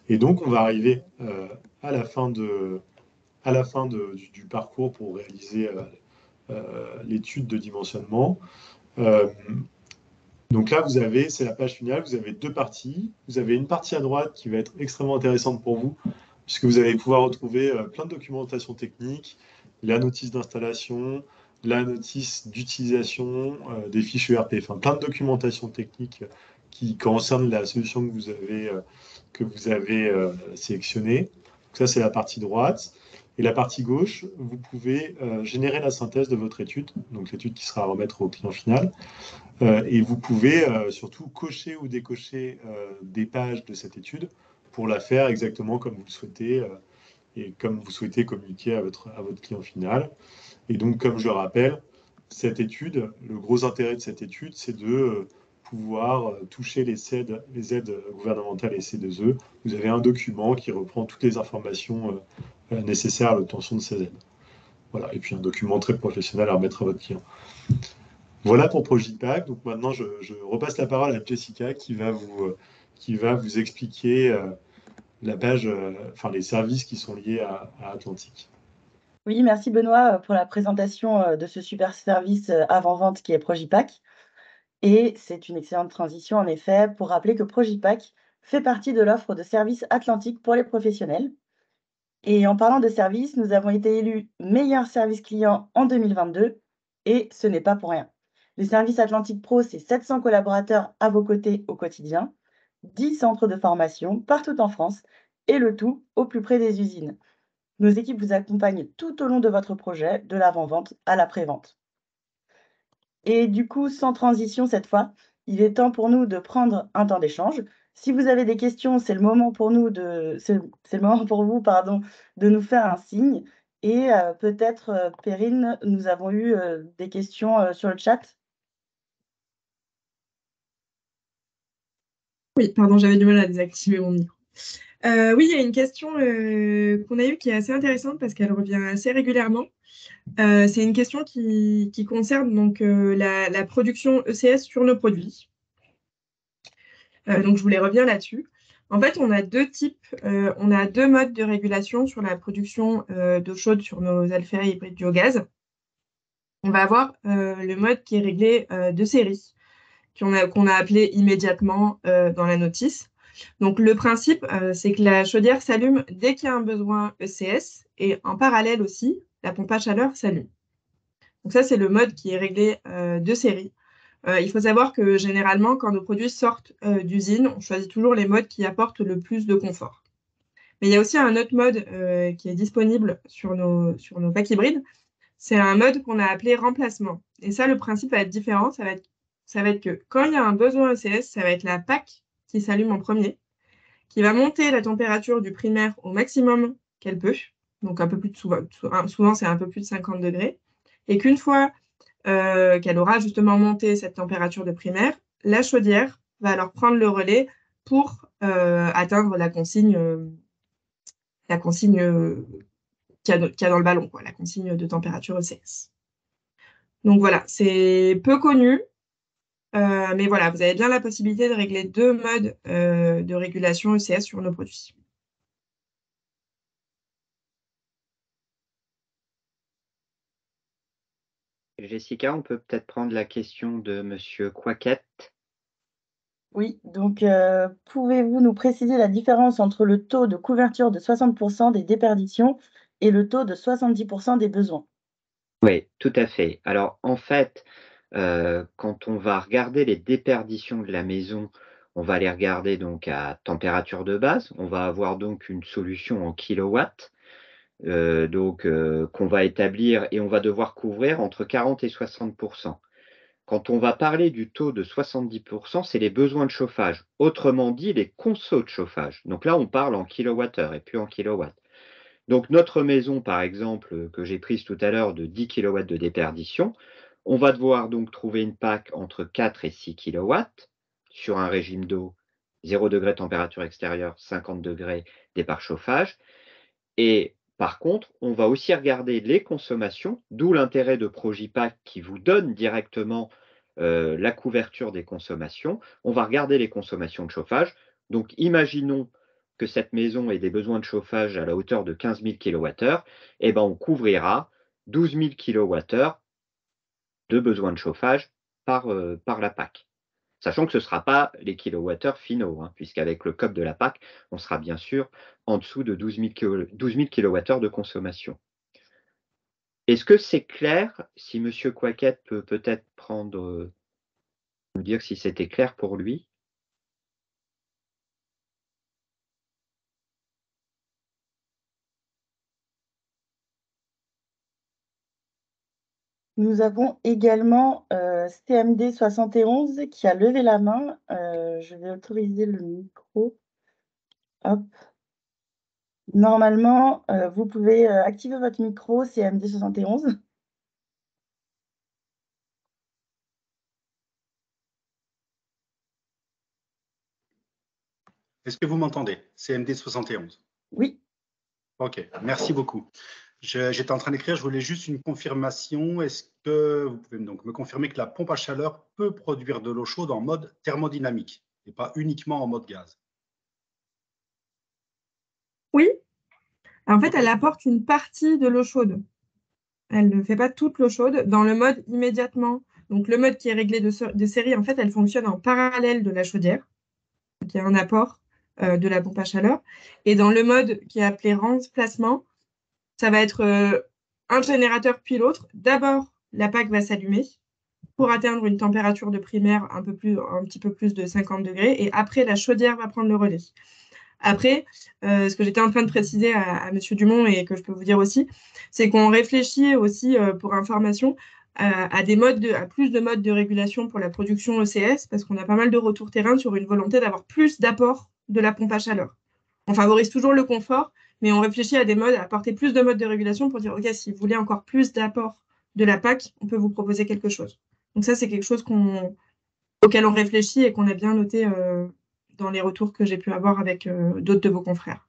Et donc, on va arriver à la fin du parcours pour réaliser l'étude de dimensionnement. Donc là, c'est la page finale, vous avez deux parties. Vous avez une partie à droite qui va être extrêmement intéressante pour vous, puisque vous allez pouvoir retrouver plein de documentation technique, la notice d'installation, la notice d'utilisation, des fiches ERP, enfin plein de documentation technique qui concerne la solution que vous avez sélectionnée. Donc ça, c'est la partie droite. Et la partie gauche, vous pouvez générer la synthèse de votre étude, donc l'étude qui sera à remettre au client final. Et vous pouvez surtout cocher ou décocher des pages de cette étude pour la faire exactement comme vous le souhaitez et comme vous souhaitez communiquer à votre client final. Et donc, comme je le rappelle, cette étude, le gros intérêt de cette étude, c'est de pouvoir toucher les aides gouvernementales et C2E. Vous avez un document qui reprend toutes les informations nécessaires à l'obtention de ces aides. Voilà. Et puis un document très professionnel à remettre à votre client. Voilà pour Progipack. Donc maintenant, je repasse la parole à Jessica qui va vous expliquer la page, les services qui sont liés à Atlantique. Oui, merci Benoît pour la présentation de ce super service avant-vente qui est Progipack. Et c'est une excellente transition en effet pour rappeler que Progipack fait partie de l'offre de services Atlantique pour les professionnels. Et en parlant de services, nous avons été élus meilleur service client en 2022 et ce n'est pas pour rien. Les services Atlantique Pro, c'est 700 collaborateurs à vos côtés au quotidien, 10 centres de formation partout en France et le tout au plus près des usines. Nos équipes vous accompagnent tout au long de votre projet, de l'avant-vente à l'après-vente. Et du coup, sans transition cette fois, il est temps pour nous de prendre un temps d'échange. Si vous avez des questions, c'est le moment pour vous, de nous faire un signe. Et peut-être, Perrine, nous avons eu des questions sur le chat. Oui, pardon, j'avais du mal à désactiver mon micro. Oui, il y a une question qu'on a eue qui est assez intéressante parce qu'elle revient assez régulièrement. C'est une question qui concerne donc la production ECS sur nos produits. Donc, je voulais revenir là-dessus. En fait, on a on a deux modes de régulation sur la production d'eau chaude sur nos alphérés hybrides biogaz. On va avoir le mode qui est réglé de série, qu'on a appelé immédiatement dans la notice. Donc, le principe, c'est que la chaudière s'allume dès qu'il y a un besoin ECS et en parallèle aussi, la pompe à chaleur s'allume. Donc, ça, c'est le mode qui est réglé de série. Il faut savoir que généralement, quand nos produits sortent d'usine, on choisit toujours les modes qui apportent le plus de confort. Mais il y a aussi un autre mode qui est disponible sur nos packs hybrides. C'est un mode qu'on a appelé remplacement. Et ça, le principe va être différent. Ça va être que quand il y a un besoin ECS, ça va être la PAC qui s'allume en premier, qui va monter la température du primaire au maximum qu'elle peut. Donc un peu plus de souvent c'est un peu plus de 50 degrés. Et qu'une fois qu'elle aura justement monté cette température de primaire, la chaudière va alors prendre le relais pour atteindre la consigne qu'il y a dans le ballon, quoi, la consigne de température ECS. Donc voilà, c'est peu connu, mais voilà, vous avez bien la possibilité de régler 2 modes de régulation ECS sur nos produits. Jessica, on peut peut-être prendre la question de Monsieur Quaquette. Oui, donc pouvez-vous nous préciser la différence entre le taux de couverture de 60% des déperditions et le taux de 70% des besoins? Oui, tout à fait. Alors, en fait, quand on va regarder les déperditions de la maison, on va les regarder donc à température de base. On va avoir donc une solution en kilowatts, qu'on va établir et on va devoir couvrir entre 40 et 60%. Quand on va parler du taux de 70%, c'est les besoins de chauffage. Autrement dit, les consos de chauffage. Donc là, on parle en kilowattheure et plus en kilowatts. Donc notre maison, par exemple, que j'ai prise tout à l'heure de 10 kW de déperdition, on va devoir donc trouver une PAC entre 4 et 6 kW sur un régime d'eau 0 degré température extérieure, 50 degrés départ chauffage. Et par contre, on va aussi regarder les consommations, d'où l'intérêt de Progipac qui vous donne directement la couverture des consommations. On va regarder les consommations de chauffage. Donc imaginons que cette maison ait des besoins de chauffage à la hauteur de 15 000 kWh, et ben on couvrira 12 000 kWh de besoins de chauffage par la PAC. Sachant que ce ne sera pas les kilowattheures finaux, hein, puisqu'avec le COP de la PAC, on sera bien sûr en dessous de 12 000 kWh de consommation. Est-ce que c'est clair? Si M. Quaquette peut peut-être nous dire si c'était clair pour lui. Nous avons également CMD 71 qui a levé la main. Je vais autoriser le micro. Hop. Normalement, vous pouvez activer votre micro CMD 71. Est-ce que vous m'entendez? CMD 71. Oui. Ok, merci beaucoup. J'étais en train d'écrire, je voulais juste une confirmation. Est-ce que vous pouvez donc me confirmer que la pompe à chaleur peut produire de l'eau chaude en mode thermodynamique et pas uniquement en mode gaz? Oui, en fait, elle apporte une partie de l'eau chaude. Elle ne fait pas toute l'eau chaude dans le mode immédiatement. Donc, le mode qui est réglé de série, en fait, elle fonctionne en parallèle de la chaudière. Donc, il y a un apport de la pompe à chaleur. Et dans le mode qui est appelé remplacement, ça va être un générateur puis l'autre. D'abord, la PAC va s'allumer pour atteindre une température de primaire un petit peu plus de 50 degrés. Et après, la chaudière va prendre le relais. Après, ce que j'étais en train de préciser à M. Dumont et que je peux vous dire aussi, c'est qu'on réfléchit aussi, pour information, à plus de modes de régulation pour la production ECS, parce qu'on a pas mal de retours terrain sur une volonté d'avoir plus d'apport de la pompe à chaleur. On favorise toujours le confort, mais on réfléchit à des modes, à apporter plus de modes de régulation pour dire, OK, si vous voulez encore plus d'apport de la PAC, on peut vous proposer quelque chose. Donc ça, c'est quelque chose auquel on réfléchit et qu'on a bien noté dans les retours que j'ai pu avoir avec d'autres de vos confrères.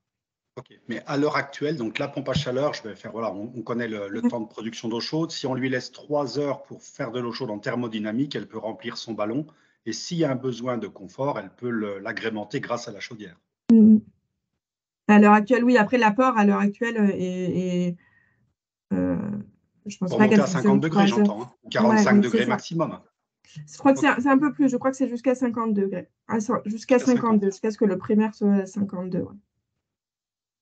Ok, mais à l'heure actuelle, donc la pompe à chaleur, je vais faire, voilà, on connaît le temps de production d'eau chaude. Si on lui laisse 3 heures pour faire de l'eau chaude en thermodynamique, elle peut remplir son ballon. Et s'il y a un besoin de confort, elle peut l'agrémenter grâce à la chaudière. À l'heure actuelle, oui. Après, l'apport, à l'heure actuelle, je pense Pour pas monter qu'elle à 50 fonctionne degrés, 3 heures. j'entends, hein, 45 Ouais, degrés maximum. Je crois que c'est un peu plus. Je crois que c'est jusqu'à 50 degrés. Jusqu'à 52, jusqu'à ce que le primaire soit à 52. Ouais.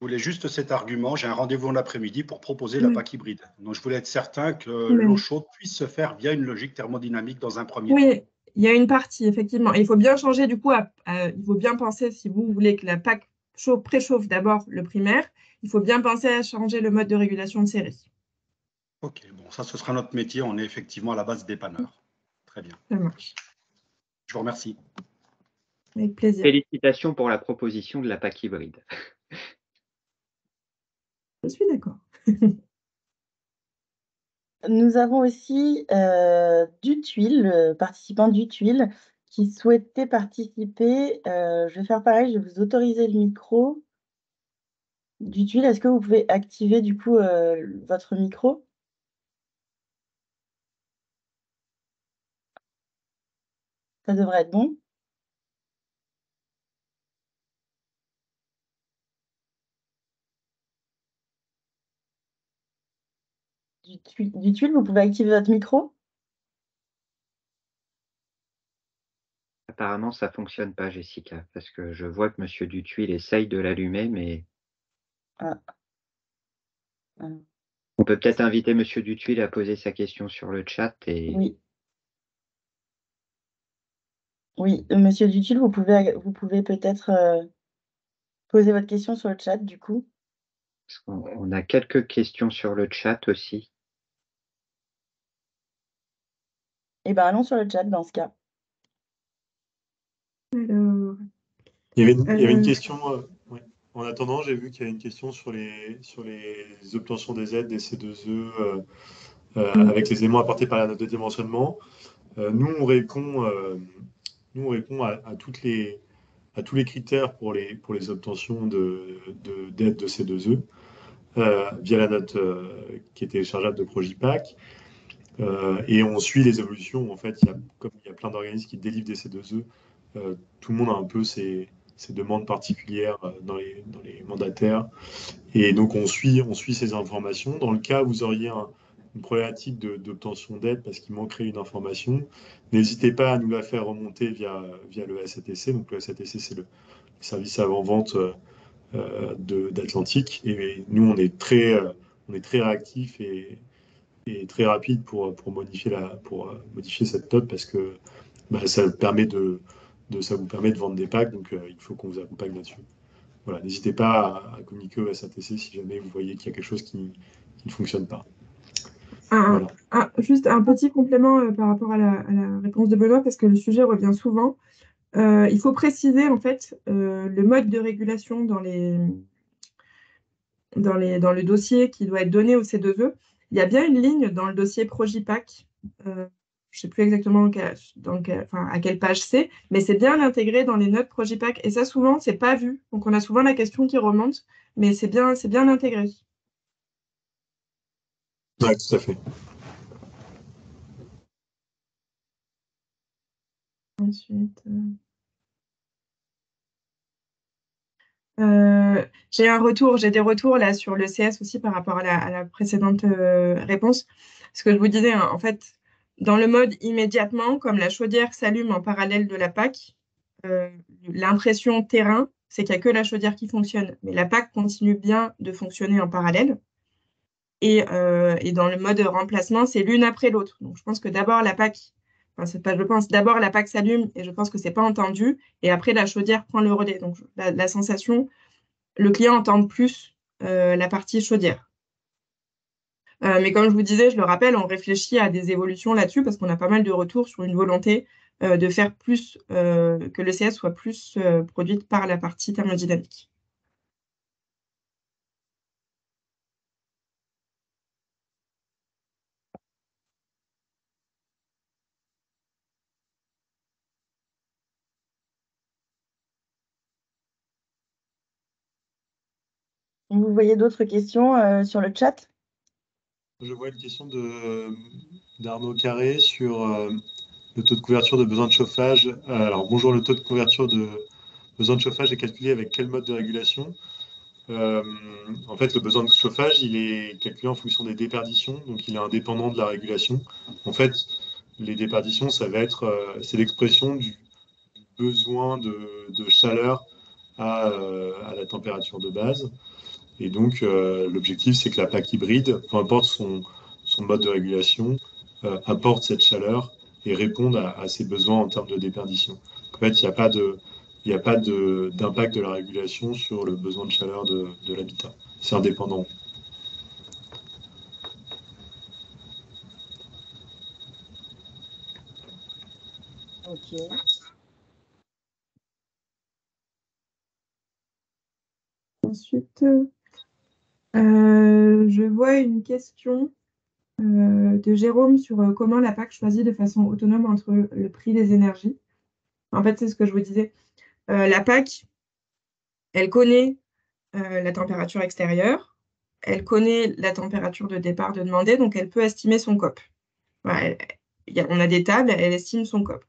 Je voulais juste cet argument. J'ai un rendez-vous en après-midi pour proposer la PAC hybride. Donc, je voulais être certain que l'eau chaude puisse se faire via une logique thermodynamique dans un premier temps. Oui, il y a une partie, effectivement. Et il faut bien changer, du coup, il faut bien penser, si vous voulez que la PAC préchauffe d'abord le primaire, il faut bien penser à changer le mode de régulation de série. Ok, bon, ça, ce sera notre métier. On est effectivement à la base dépanneur. Très bien. Ça marche. Je vous remercie. Avec plaisir. Félicitations pour la proposition de la PAC hybride. Je suis d'accord. Nous avons aussi Dutuile, participant Dutuile, qui souhaitait participer. Je vais faire pareil, je vais vous autoriser le micro. Dutuile, est-ce que vous pouvez activer du coup votre micro? Ça devrait être bon. Dutuile, vous pouvez activer votre micro? Apparemment, ça ne fonctionne pas, Jessica, parce que je vois que M. Dutuile essaye de l'allumer, mais Ah. on peut peut-être inviter M. Dutuile à poser sa question sur le chat. Oui. Oui, Monsieur Dutuile, vous pouvez peut-être poser votre question sur le chat, du coup. On a quelques questions sur le chat aussi. Eh bien, allons sur le chat dans ce cas. Alors, Il y avait une question. Ouais. En attendant, j'ai vu qu'il y avait une question sur les obtentions des aides des C2E avec les éléments apportés par la note de dimensionnement. Nous, on répond à tous les critères pour les obtentions d'aide de C2E via la note qui est téléchargeable de Progipac. Et on suit les évolutions. En fait, comme il y a plein d'organismes qui délivrent des C2E, tout le monde a un peu ses demandes particulières dans les mandataires. Et donc, on suit ces informations. Dans le cas où vous auriez une problématique d'obtention d'aide parce qu'il manquerait une information, n'hésitez pas à nous la faire remonter via le SATC. Donc, le SATC, c'est le service avant-vente d'Atlantique. Et nous, on est très réactifs et très rapide pour modifier cette note parce que ça vous permet de vendre des packs, donc il faut qu'on vous accompagne là-dessus. Voilà, n'hésitez pas à communiquer au SATC si jamais vous voyez qu'il y a quelque chose qui ne fonctionne pas. Voilà. Juste un petit complément par rapport à la réponse de Benoît, parce que le sujet revient souvent. Il faut préciser en fait le mode de régulation dans le dossier qui doit être donné au C2E. Il y a bien une ligne dans le dossier Progipac, je ne sais plus exactement à quelle page c'est, mais c'est bien intégré dans les notes Progipac. Et ça, souvent, c'est pas vu. Donc, on a souvent la question qui remonte, mais c'est bien intégré. Ouais, tout à fait. Ensuite, j'ai des retours là sur le CS aussi par rapport à la précédente réponse. Ce que je vous disais, hein, en fait, dans le mode immédiatement, comme la chaudière s'allume en parallèle de la PAC, l'impression terrain, c'est qu'il n'y a que la chaudière qui fonctionne. Mais la PAC continue bien de fonctionner en parallèle. Et dans le mode remplacement, c'est l'une après l'autre. Donc, je pense que d'abord la PAC, d'abord la PAC s'allume et je pense que c'est pas entendu. Et après, la chaudière prend le relais. Donc, la sensation, le client entend plus la partie chaudière. Mais comme je vous disais, je le rappelle, on réfléchit à des évolutions là-dessus parce qu'on a pas mal de retours sur une volonté de faire plus, que le CS soit plus produite par la partie thermodynamique. Vous voyez d'autres questions sur le chat? Je vois une question d'Arnaud Carré sur le taux de couverture de besoin de chauffage. Alors, bonjour, le taux de couverture de besoin de chauffage est calculé avec quel mode de régulation? En fait, le besoin de chauffage, il est calculé en fonction des déperditions, donc il est indépendant de la régulation. En fait, les déperditions, ça va être, c'est l'expression du besoin de chaleur à la température de base. Et donc, l'objectif, c'est que la PAC hybride, peu importe son mode de régulation, apporte cette chaleur et réponde à ses besoins en termes de déperdition. En fait, il n'y a pas il n'y a pas d'impact de la régulation sur le besoin de chaleur de l'habitat. C'est indépendant. Ok. Ensuite, je vois une question de Jérôme sur comment la PAC choisit de façon autonome entre le prix des énergies. En fait, c'est ce que je vous disais. La PAC, elle connaît la température extérieure, elle connaît la température de départ de demandée, donc elle peut estimer son COP. Voilà, on a des tables, elle estime son COP.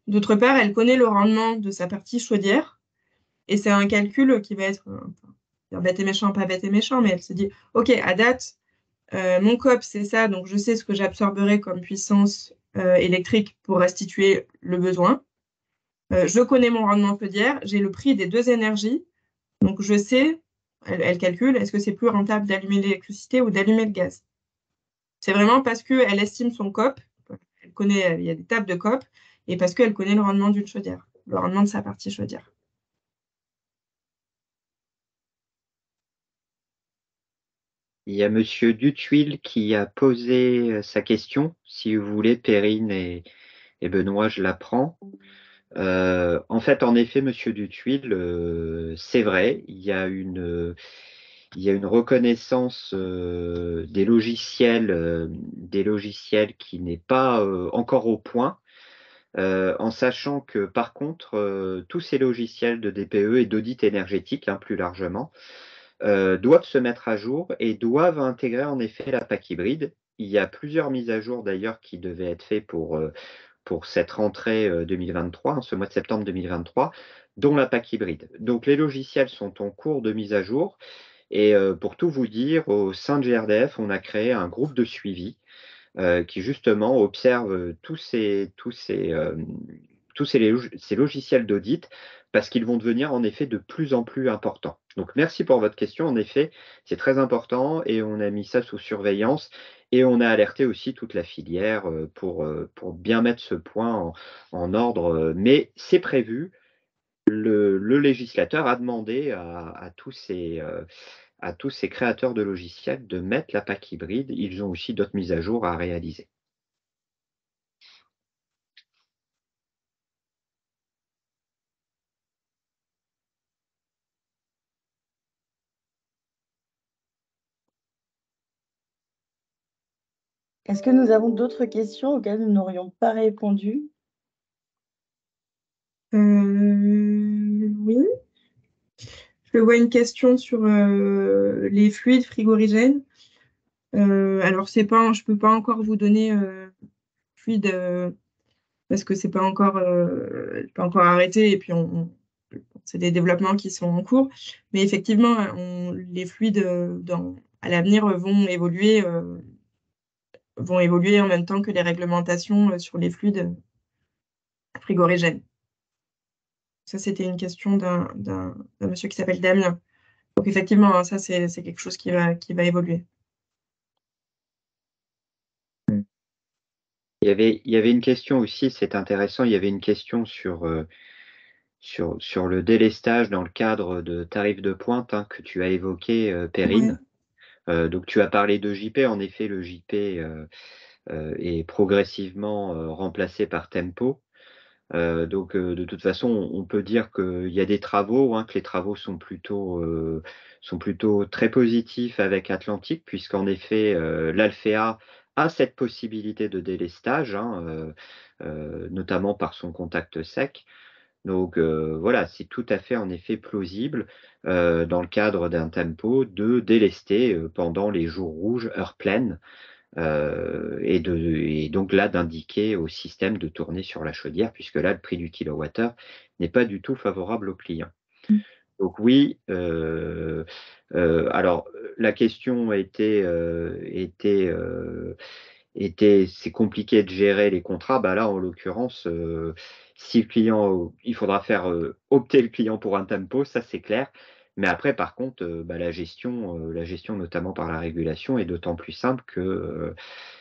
D'autre part, elle connaît le rendement de sa partie chaudière, et c'est un calcul qui va être bête et méchant, pas bête et méchant, mais elle se dit, OK, à date, mon COP, c'est ça, donc je sais ce que j'absorberai comme puissance électrique pour restituer le besoin. Je connais mon rendement chaudière, j'ai le prix des deux énergies, donc je sais, elle calcule, est-ce que c'est plus rentable d'allumer l'électricité ou d'allumer le gaz? C'est vraiment parce qu'elle estime son COP, elle connaît, il y a des tables de COP, et parce qu'elle connaît le rendement d'une chaudière, le rendement de sa partie chaudière. Il y a Monsieur Dutuil qui a posé sa question. Si vous voulez, Perrine et Benoît, je la prends. En fait, en effet, Monsieur Dutuil, c'est vrai, il y a une reconnaissance des logiciels qui n'est pas encore au point, en sachant que par contre, tous ces logiciels de DPE et d'audit énergétique, plus largement, doivent se mettre à jour et doivent intégrer en effet la PAC hybride. Il y a plusieurs mises à jour d'ailleurs qui devaient être faites pour cette rentrée 2023, ce mois de septembre 2023, dont la PAC hybride. Donc les logiciels sont en cours de mise à jour. Et pour tout vous dire, au sein de GRDF, on a créé un groupe de suivi qui justement observe ces logiciels d'audit parce qu'ils vont devenir en effet de plus en plus importants. Donc merci pour votre question. En effet, c'est très important et on a mis ça sous surveillance et on a alerté aussi toute la filière pour bien mettre ce point en ordre. Mais c'est prévu. Le législateur a demandé à tous ces créateurs de logiciels de mettre la PAC hybride. Ils ont aussi d'autres mises à jour à réaliser. Est-ce que nous avons d'autres questions auxquelles nous n'aurions pas répondu? Oui. Je vois une question sur les fluides frigorigènes. Alors, je ne peux pas encore vous donner fluide parce que c'est pas encore arrêté et puis c'est des développements qui sont en cours. Mais effectivement, les fluides à l'avenir vont évoluer en même temps que les réglementations sur les fluides frigorigènes. Ça, c'était une question d'un monsieur qui s'appelle Damien. Donc effectivement, ça, c'est quelque chose qui va évoluer. Il y avait une question aussi, c'est intéressant, il y avait une question sur le délestage dans le cadre de tarifs de pointe que tu as évoqué, Perrine. Ouais. Donc tu as parlé de JP, en effet, le JP est progressivement remplacé par Tempo. Donc de toute façon, on peut dire qu'il y a des travaux, que les travaux sont plutôt très positifs avec Atlantique, puisqu'en effet, l'Alphea a cette possibilité de délestage, notamment par son contact sec. Donc voilà, c'est tout à fait en effet plausible dans le cadre d'un tempo de délester pendant les jours rouges, heure pleine, et donc là d'indiquer au système de tourner sur la chaudière, puisque là le prix du kilowattheure n'est pas du tout favorable aux clients. Donc oui, alors la question était c'est compliqué de gérer les contrats. Bah là en l'occurrence, si le client, il faudra faire opter le client pour un tempo, ça c'est clair. Mais après, par contre, la gestion notamment par la régulation est d'autant plus simple que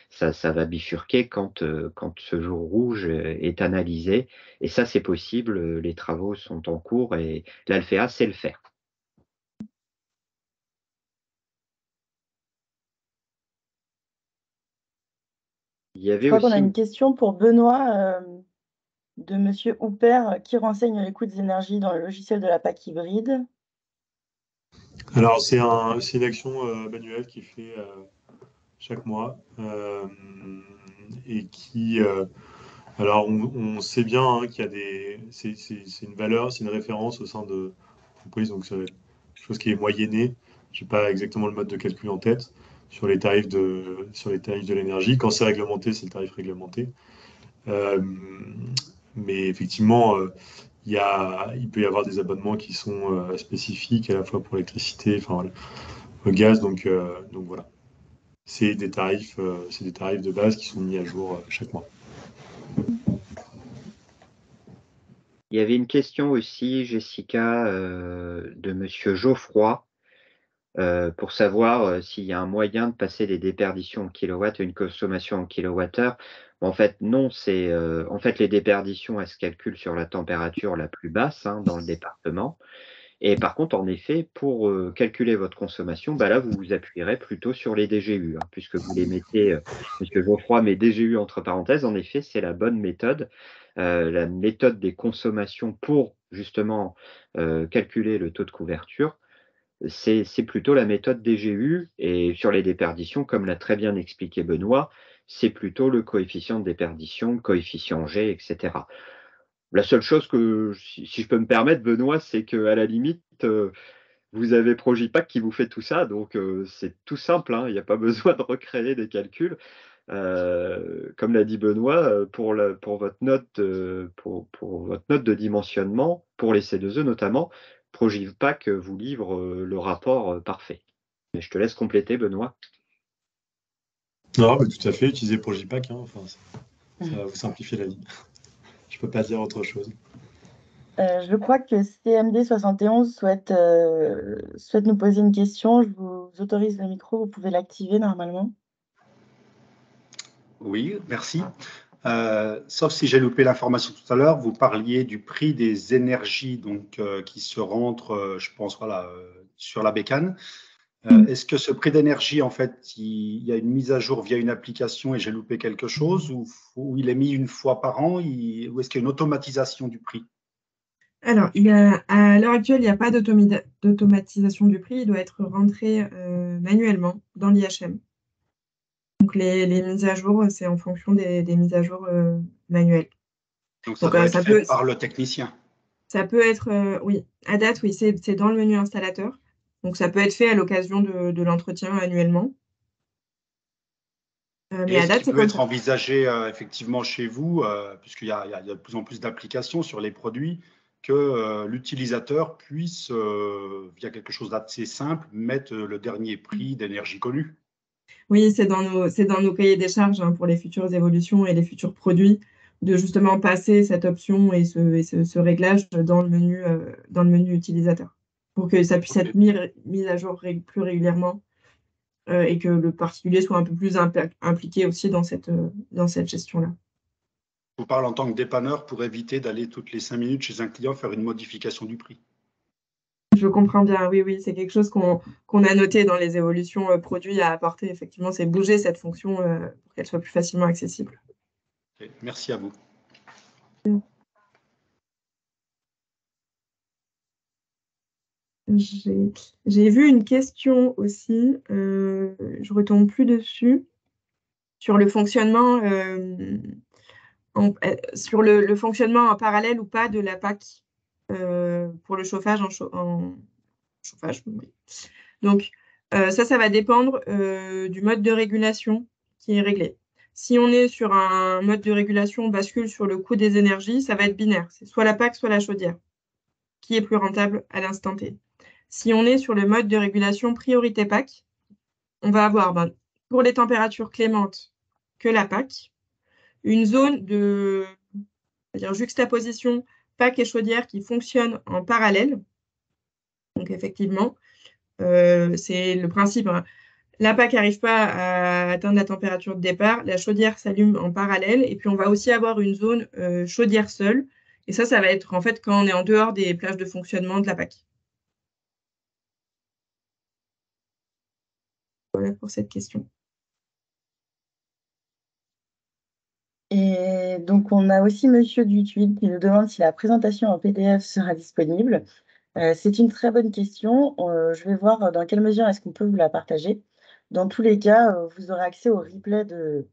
ça va bifurquer quand ce jour rouge est analysé. Et ça, c'est possible, les travaux sont en cours et l'Alfea sait le faire. Il y Je avait crois qu'on a aussi une question pour Benoît de Monsieur Houpert qui renseigne les coûts des énergies dans le logiciel de la PAC hybride. Alors, c'est une action manuelle qui fait chaque mois et qui, alors, on sait bien hein, qu'il y a c'est une valeur, c'est une référence au sein de l'entreprise, donc c'est quelque chose qui est moyenné. Je n'ai pas exactement le mode de calcul en tête sur les tarifs de l'énergie. Quand c'est réglementé, c'est le tarif réglementé. Euh, mais effectivement, il peut y avoir des abonnements qui sont spécifiques à la fois pour l'électricité, enfin voilà, le gaz, donc voilà. C'est des tarifs de base qui sont mis à jour chaque mois. Il y avait une question aussi, Jessica, de Monsieur Geoffroy, pour savoir s'il y a un moyen de passer des déperditions en kilowatts à une consommation en kilowattheure. En fait, non, en fait, les déperditions, elles se calculent sur la température la plus basse hein, dans le département. Et par contre, en effet, pour calculer votre consommation, là, vous vous appuierez plutôt sur les DGU, hein, puisque vous les mettez, puisque Geoffroy met DGU entre parenthèses, en effet, c'est la bonne méthode. La méthode des consommations pour justement calculer le taux de couverture, c'est plutôt la méthode DGU. Et sur les déperditions, comme l'a très bien expliqué Benoît, c'est plutôt le coefficient de déperdition, le coefficient G, etc. La seule chose que, si je peux me permettre, Benoît, c'est qu'à la limite, vous avez Progipac qui vous fait tout ça, donc c'est tout simple, hein, il n'y a pas besoin de recréer des calculs. Comme l'a dit Benoît, pour votre note, pour votre note de dimensionnement, pour les C2E notamment, Progipac vous livre le rapport parfait. Mais je te laisse compléter, Benoît. Non, mais tout à fait, utilisez Progipac, hein, enfin, ça va vous simplifier la vie. Je peux pas dire autre chose. Je crois que CMD71 souhaite nous poser une question. Je vous autorise le micro, vous pouvez l'activer normalement. Oui, merci. Sauf si j'ai loupé l'information tout à l'heure, vous parliez du prix des énergies donc, qui se rentrent, je pense, voilà, sur la bécane. Est-ce que ce prix d'énergie, en fait, il y a une mise à jour via une application et j'ai loupé quelque chose ou il est mis une fois par an ou est-ce qu'il y a une automatisation du prix? Alors, à l'heure actuelle, il n'y a pas d'automatisation du prix. Il doit être rentré manuellement dans l'IHM. Donc, les mises à jour, c'est en fonction des mises à jour manuelles. Donc, ça doit être ça fait par le technicien. Ça peut être, oui, à date, oui, c'est dans le menu installateur. Donc, ça peut être fait à l'occasion de l'entretien annuellement. Mais à Est-ce date, qu'il c'est peut comme être ça. envisagé effectivement chez vous, puisqu'il y a de plus en plus d'applications sur les produits, que l'utilisateur puisse, via quelque chose d'assez simple, mettre le dernier prix d'énergie connu? Oui, c'est dans nos cahiers des charges hein, pour les futures évolutions et les futurs produits, de justement passer cette option et ce réglage dans le menu utilisateur, pour que ça puisse Ok. être mis à jour plus régulièrement et que le particulier soit un peu plus impliqué aussi dans cette gestion-là. Je vous parle en tant que dépanneur pour éviter d'aller toutes les 5 minutes chez un client faire une modification du prix. Je comprends bien, oui, oui, c'est quelque chose qu'on a noté dans les évolutions produits à apporter. Effectivement, c'est bouger cette fonction pour qu'elle soit plus facilement accessible. Ok, merci à vous. J'ai vu une question aussi, je ne retombe plus dessus, sur le fonctionnement, sur le fonctionnement en parallèle ou pas de la PAC pour le chauffage en chauffage. Oui. Donc, ça va dépendre du mode de régulation qui est réglé. Si on est sur un mode de régulation bascule sur le coût des énergies, ça va être binaire. C'est soit la PAC, soit la chaudière, qui est plus rentable à l'instant T. Si on est sur le mode de régulation priorité PAC, on va avoir pour les températures clémentes que la PAC, une zone de juxtaposition PAC et chaudière qui fonctionne en parallèle. Donc effectivement, c'est le principe, hein. La PAC n'arrive pas à atteindre la température de départ, la chaudière s'allume en parallèle, et puis on va aussi avoir une zone chaudière seule. Et ça va être en fait quand on est en dehors des plages de fonctionnement de la PAC. Voilà pour cette question. Et donc, on a aussi Monsieur Dutuil qui nous demande si la présentation en PDF sera disponible. C'est une très bonne question. Je vais voir dans quelle mesure est-ce qu'on peut vous la partager. Dans tous les cas, vous aurez accès au replay de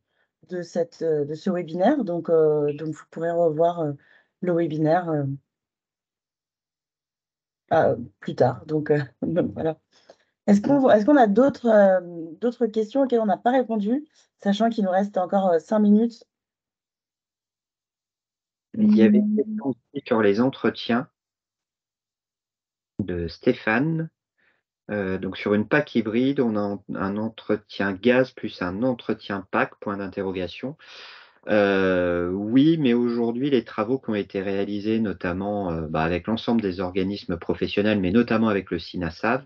ce webinaire. Donc, vous pourrez revoir le webinaire plus tard. Donc, voilà. Est-ce qu'on a d'autres questions auxquelles on n'a pas répondu, sachant qu'il nous reste encore 5 minutes? Il y avait une question aussi sur les entretiens de Stéphane. Donc sur une PAC hybride, on a un entretien gaz plus un entretien PAC, point d'interrogation. Oui, mais aujourd'hui, les travaux qui ont été réalisés, notamment avec l'ensemble des organismes professionnels, mais notamment avec le CINASAV,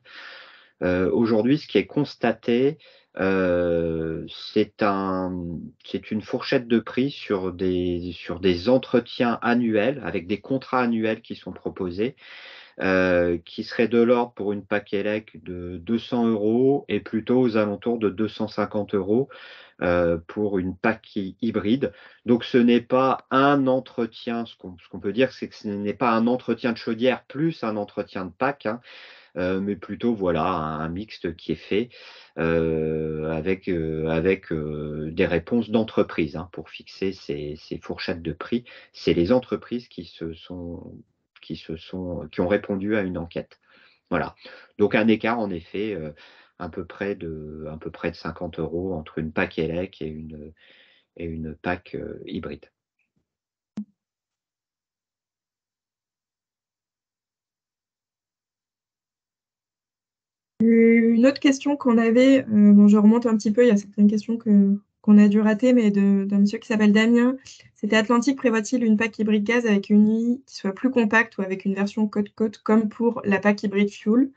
aujourd'hui, ce qui est constaté, c'est une fourchette de prix sur des entretiens annuels, avec des contrats annuels qui sont proposés, qui serait de l'ordre pour une PAC ELEC de 200 € et plutôt aux alentours de 250 € pour une PAC hybride. Donc ce n'est pas un entretien, ce qu'on peut dire, c'est que ce n'est pas un entretien de chaudière plus un entretien de PAC, hein, mais plutôt voilà un mixte qui est fait avec des réponses d'entreprise, hein, pour fixer ces fourchettes de prix. C'est les entreprises qui ont répondu à une enquête. Voilà. Donc un écart en effet à peu près de 50 € entre une PAC ELEC et une PAC hybride. Une autre question qu'on avait, bon, je remonte un petit peu, il y a certaines questions qu'on a dû rater, mais d'un monsieur qui s'appelle Damien. C'était Atlantique prévoit-il une PAC hybride gaz avec une UI qui soit plus compacte ou avec une version côte-côte comme pour la PAC hybride fuel?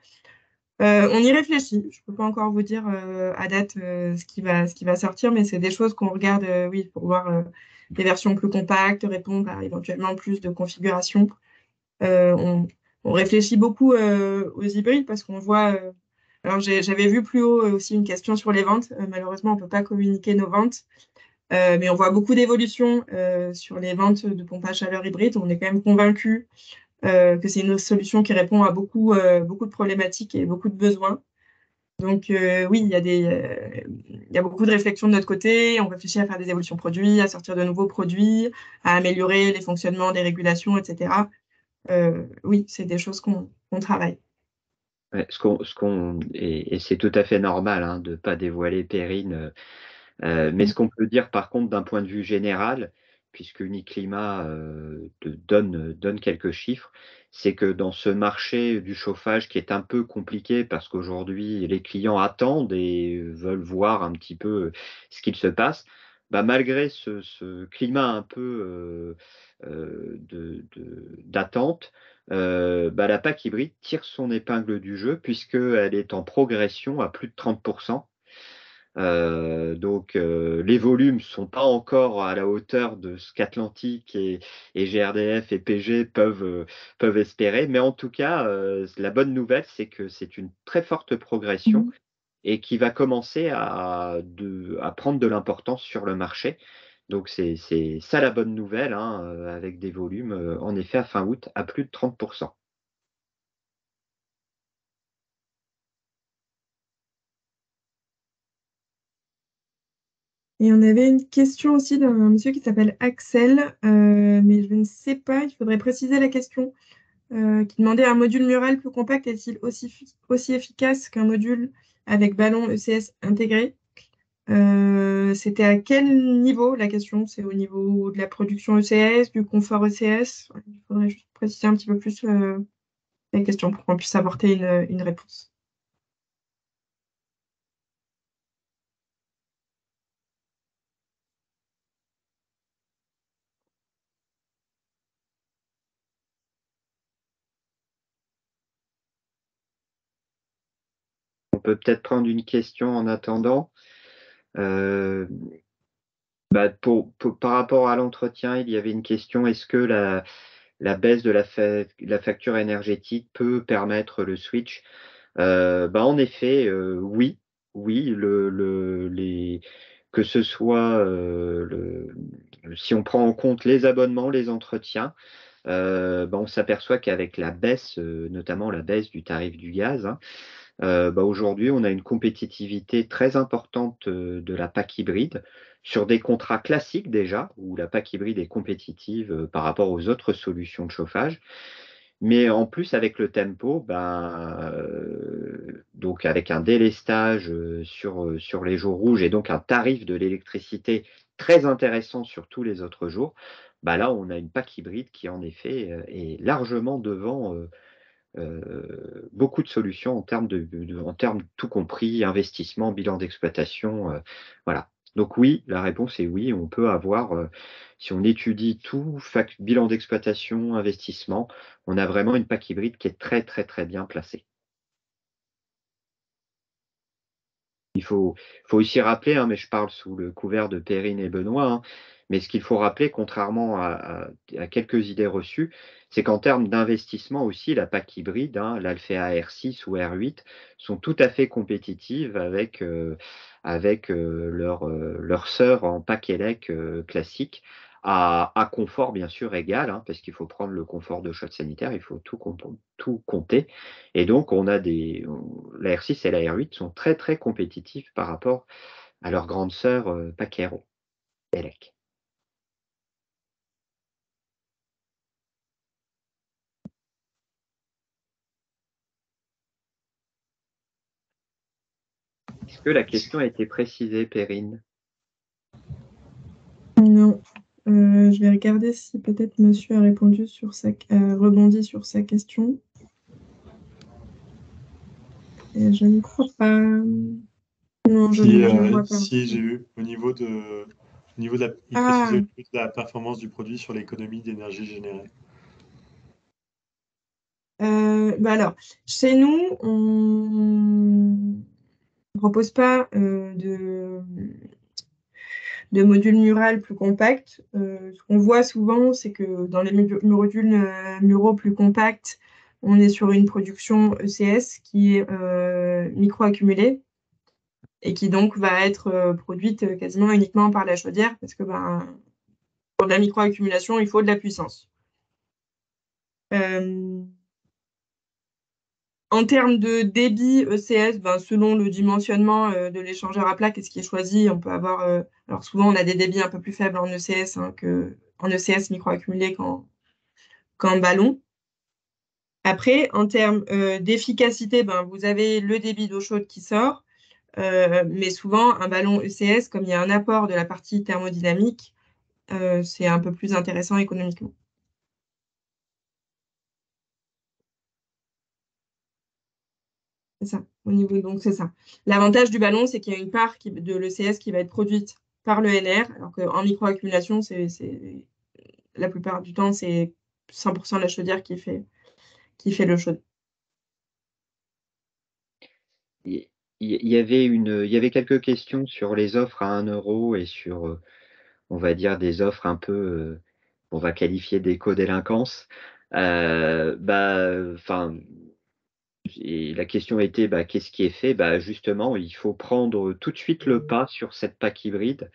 On y réfléchit. Je ne peux pas encore vous dire à date ce qui va sortir, mais c'est des choses qu'on regarde, oui, pour voir des versions plus compactes, répondre à éventuellement plus de configurations. On réfléchit beaucoup aux hybrides parce qu'on voit. Alors, j'avais vu plus haut aussi une question sur les ventes. Malheureusement, on ne peut pas communiquer nos ventes, mais on voit beaucoup d'évolutions sur les ventes de pompes à chaleur hybride. On est quand même convaincu que c'est une solution qui répond à beaucoup de problématiques et beaucoup de besoins. Donc oui, il y a beaucoup de réflexions de notre côté. On réfléchit à faire des évolutions produits, à sortir de nouveaux produits, à améliorer les fonctionnements des régulations, etc. Oui, c'est des choses qu'on travaille. Ouais, et c'est tout à fait normal, hein, de ne pas dévoiler Perrine. Mais ce qu'on peut dire par contre d'un point de vue général, puisque Uniclimat donne quelques chiffres, c'est que dans ce marché du chauffage qui est un peu compliqué parce qu'aujourd'hui les clients attendent et veulent voir un petit peu ce qu'il se passe, malgré ce climat un peu d'attente, la PAC hybride tire son épingle du jeu puisqu'elle est en progression à plus de 30%. Donc les volumes ne sont pas encore à la hauteur de ce qu'Atlantique et GRDF et PG peuvent espérer, mais en tout cas, la bonne nouvelle, c'est que c'est une très forte progression et qui va commencer à prendre de l'importance sur le marché. Donc c'est ça la bonne nouvelle, hein, avec des volumes, en effet, à fin août, à plus de 30%. Et on avait une question aussi d'un monsieur qui s'appelle Axel, mais je ne sais pas, il faudrait préciser la question, qui demandait un module mural plus compact est-il aussi efficace qu'un module avec ballon ECS intégré? C'était à quel niveau la question? C'est au niveau de la production ECS, du confort ECS? Il faudrait juste préciser un petit peu plus la question pour qu'on puisse apporter une réponse. peut peut-être prendre une question en attendant. Par rapport à l'entretien, il y avait une question, est-ce que la baisse de la facture énergétique peut permettre le switch? En effet, oui. Oui, que ce soit si on prend en compte les abonnements, les entretiens, on s'aperçoit qu'avec la baisse, notamment la baisse du tarif du gaz, hein, aujourd'hui, on a une compétitivité très importante de la PAC hybride sur des contrats classiques déjà, où la PAC hybride est compétitive par rapport aux autres solutions de chauffage. Mais en plus, avec le tempo, donc avec un délestage sur les jours rouges et donc un tarif de l'électricité très intéressant sur tous les autres jours, là, on a une PAC hybride qui, en effet, est largement devant beaucoup de solutions en termes en termes tout compris, investissement, bilan d'exploitation, voilà. Donc oui, la réponse est oui, on peut avoir, si on étudie tout, bilan d'exploitation, investissement, on a vraiment une PAC hybride qui est très, très, très bien placée. Il faut aussi rappeler, hein, mais je parle sous le couvert de Perrine et Benoît, hein, mais ce qu'il faut rappeler, contrairement à quelques idées reçues, c'est qu'en termes d'investissement aussi, la PAC hybride, hein, l'Alphea R6 ou R8, sont tout à fait compétitives avec leur sœur en PAC ELEC classique, à confort bien sûr égal, hein, parce qu'il faut prendre le confort de choc sanitaire, il faut tout compter. Et donc, la R6 et la R8 sont très, très compétitifs par rapport à leur grande sœur PAC Aero, ELEC. Est-ce que la question a été précisée, Perrine? Non. Je vais regarder si peut-être monsieur a rebondi sur sa question. Et je ne crois pas. Non, je ne vois pas. Si, j'ai eu au niveau de il précisait au niveau de la performance du produit sur l'économie d'énergie générée. Alors, chez nous, on ne propose pas de modules murales plus compacts. Ce qu'on voit souvent, c'est que dans les modules muraux plus compacts, on est sur une production ECS qui est micro-accumulée et qui donc va être produite quasiment uniquement par la chaudière parce que pour de la micro-accumulation, il faut de la puissance. En termes de débit ECS, selon le dimensionnement de l'échangeur à plaques et ce qui est choisi, on peut avoir. Alors souvent, on a des débits un peu plus faibles en ECS qu'en ECS micro-accumulé qu'en ballon. Après, en termes d'efficacité, vous avez le débit d'eau chaude qui sort, mais souvent, un ballon ECS, comme il y a un apport de la partie thermodynamique, c'est un peu plus intéressant économiquement. C'est ça, donc c'est ça. L'avantage du ballon, c'est qu'il y a une part de l'ECS qui va être produite par le NR, alors qu'en micro-accumulation, la plupart du temps, c'est 100% de la chaudière qui fait le chaud. Il y avait quelques questions sur les offres à 1 euro et sur, on va dire, des offres un peu, on va qualifier d'éco-délinquance. Et la question était, qu'est-ce qui est fait? Justement, il faut prendre tout de suite le pas sur cette PAC hybride.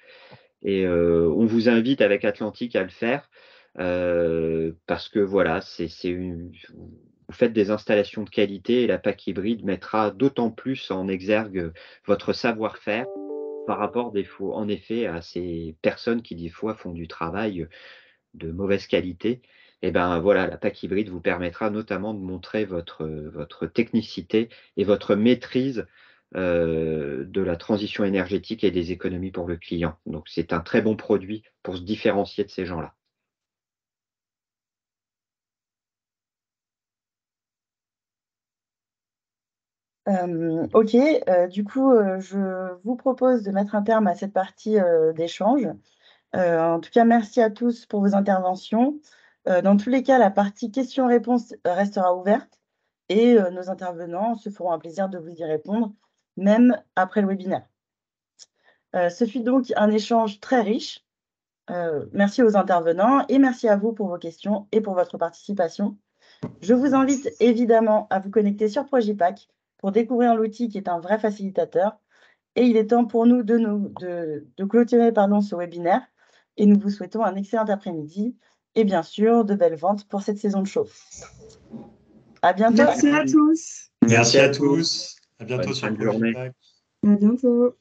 Et on vous invite avec Atlantique à le faire parce que voilà, vous faites des installations de qualité et la PAC hybride mettra d'autant plus en exergue votre savoir-faire par rapport en effet à ces personnes qui des fois font du travail de mauvaise qualité. Et voilà, la PAC hybride vous permettra notamment de montrer votre technicité et votre maîtrise de la transition énergétique et des économies pour le client. Donc c'est un très bon produit pour se différencier de ces gens-là. Ok, du coup, je vous propose de mettre un terme à cette partie d'échange. En tout cas, merci à tous pour vos interventions. Dans tous les cas, la partie questions-réponses restera ouverte et nos intervenants se feront un plaisir de vous y répondre même après le webinaire. Ce fut donc un échange très riche. Merci aux intervenants et merci à vous pour vos questions et pour votre participation. Je vous invite évidemment à vous connecter sur Projipack pour découvrir l'outil qui est un vrai facilitateur. Et il est temps pour nous de clôturer ce webinaire. Et nous vous souhaitons un excellent après-midi et bien sûr de belles ventes pour cette saison de show. À bientôt. Merci à tous. Merci à tous. À bientôt Bonne sur fin de journée. Projipack. À bientôt.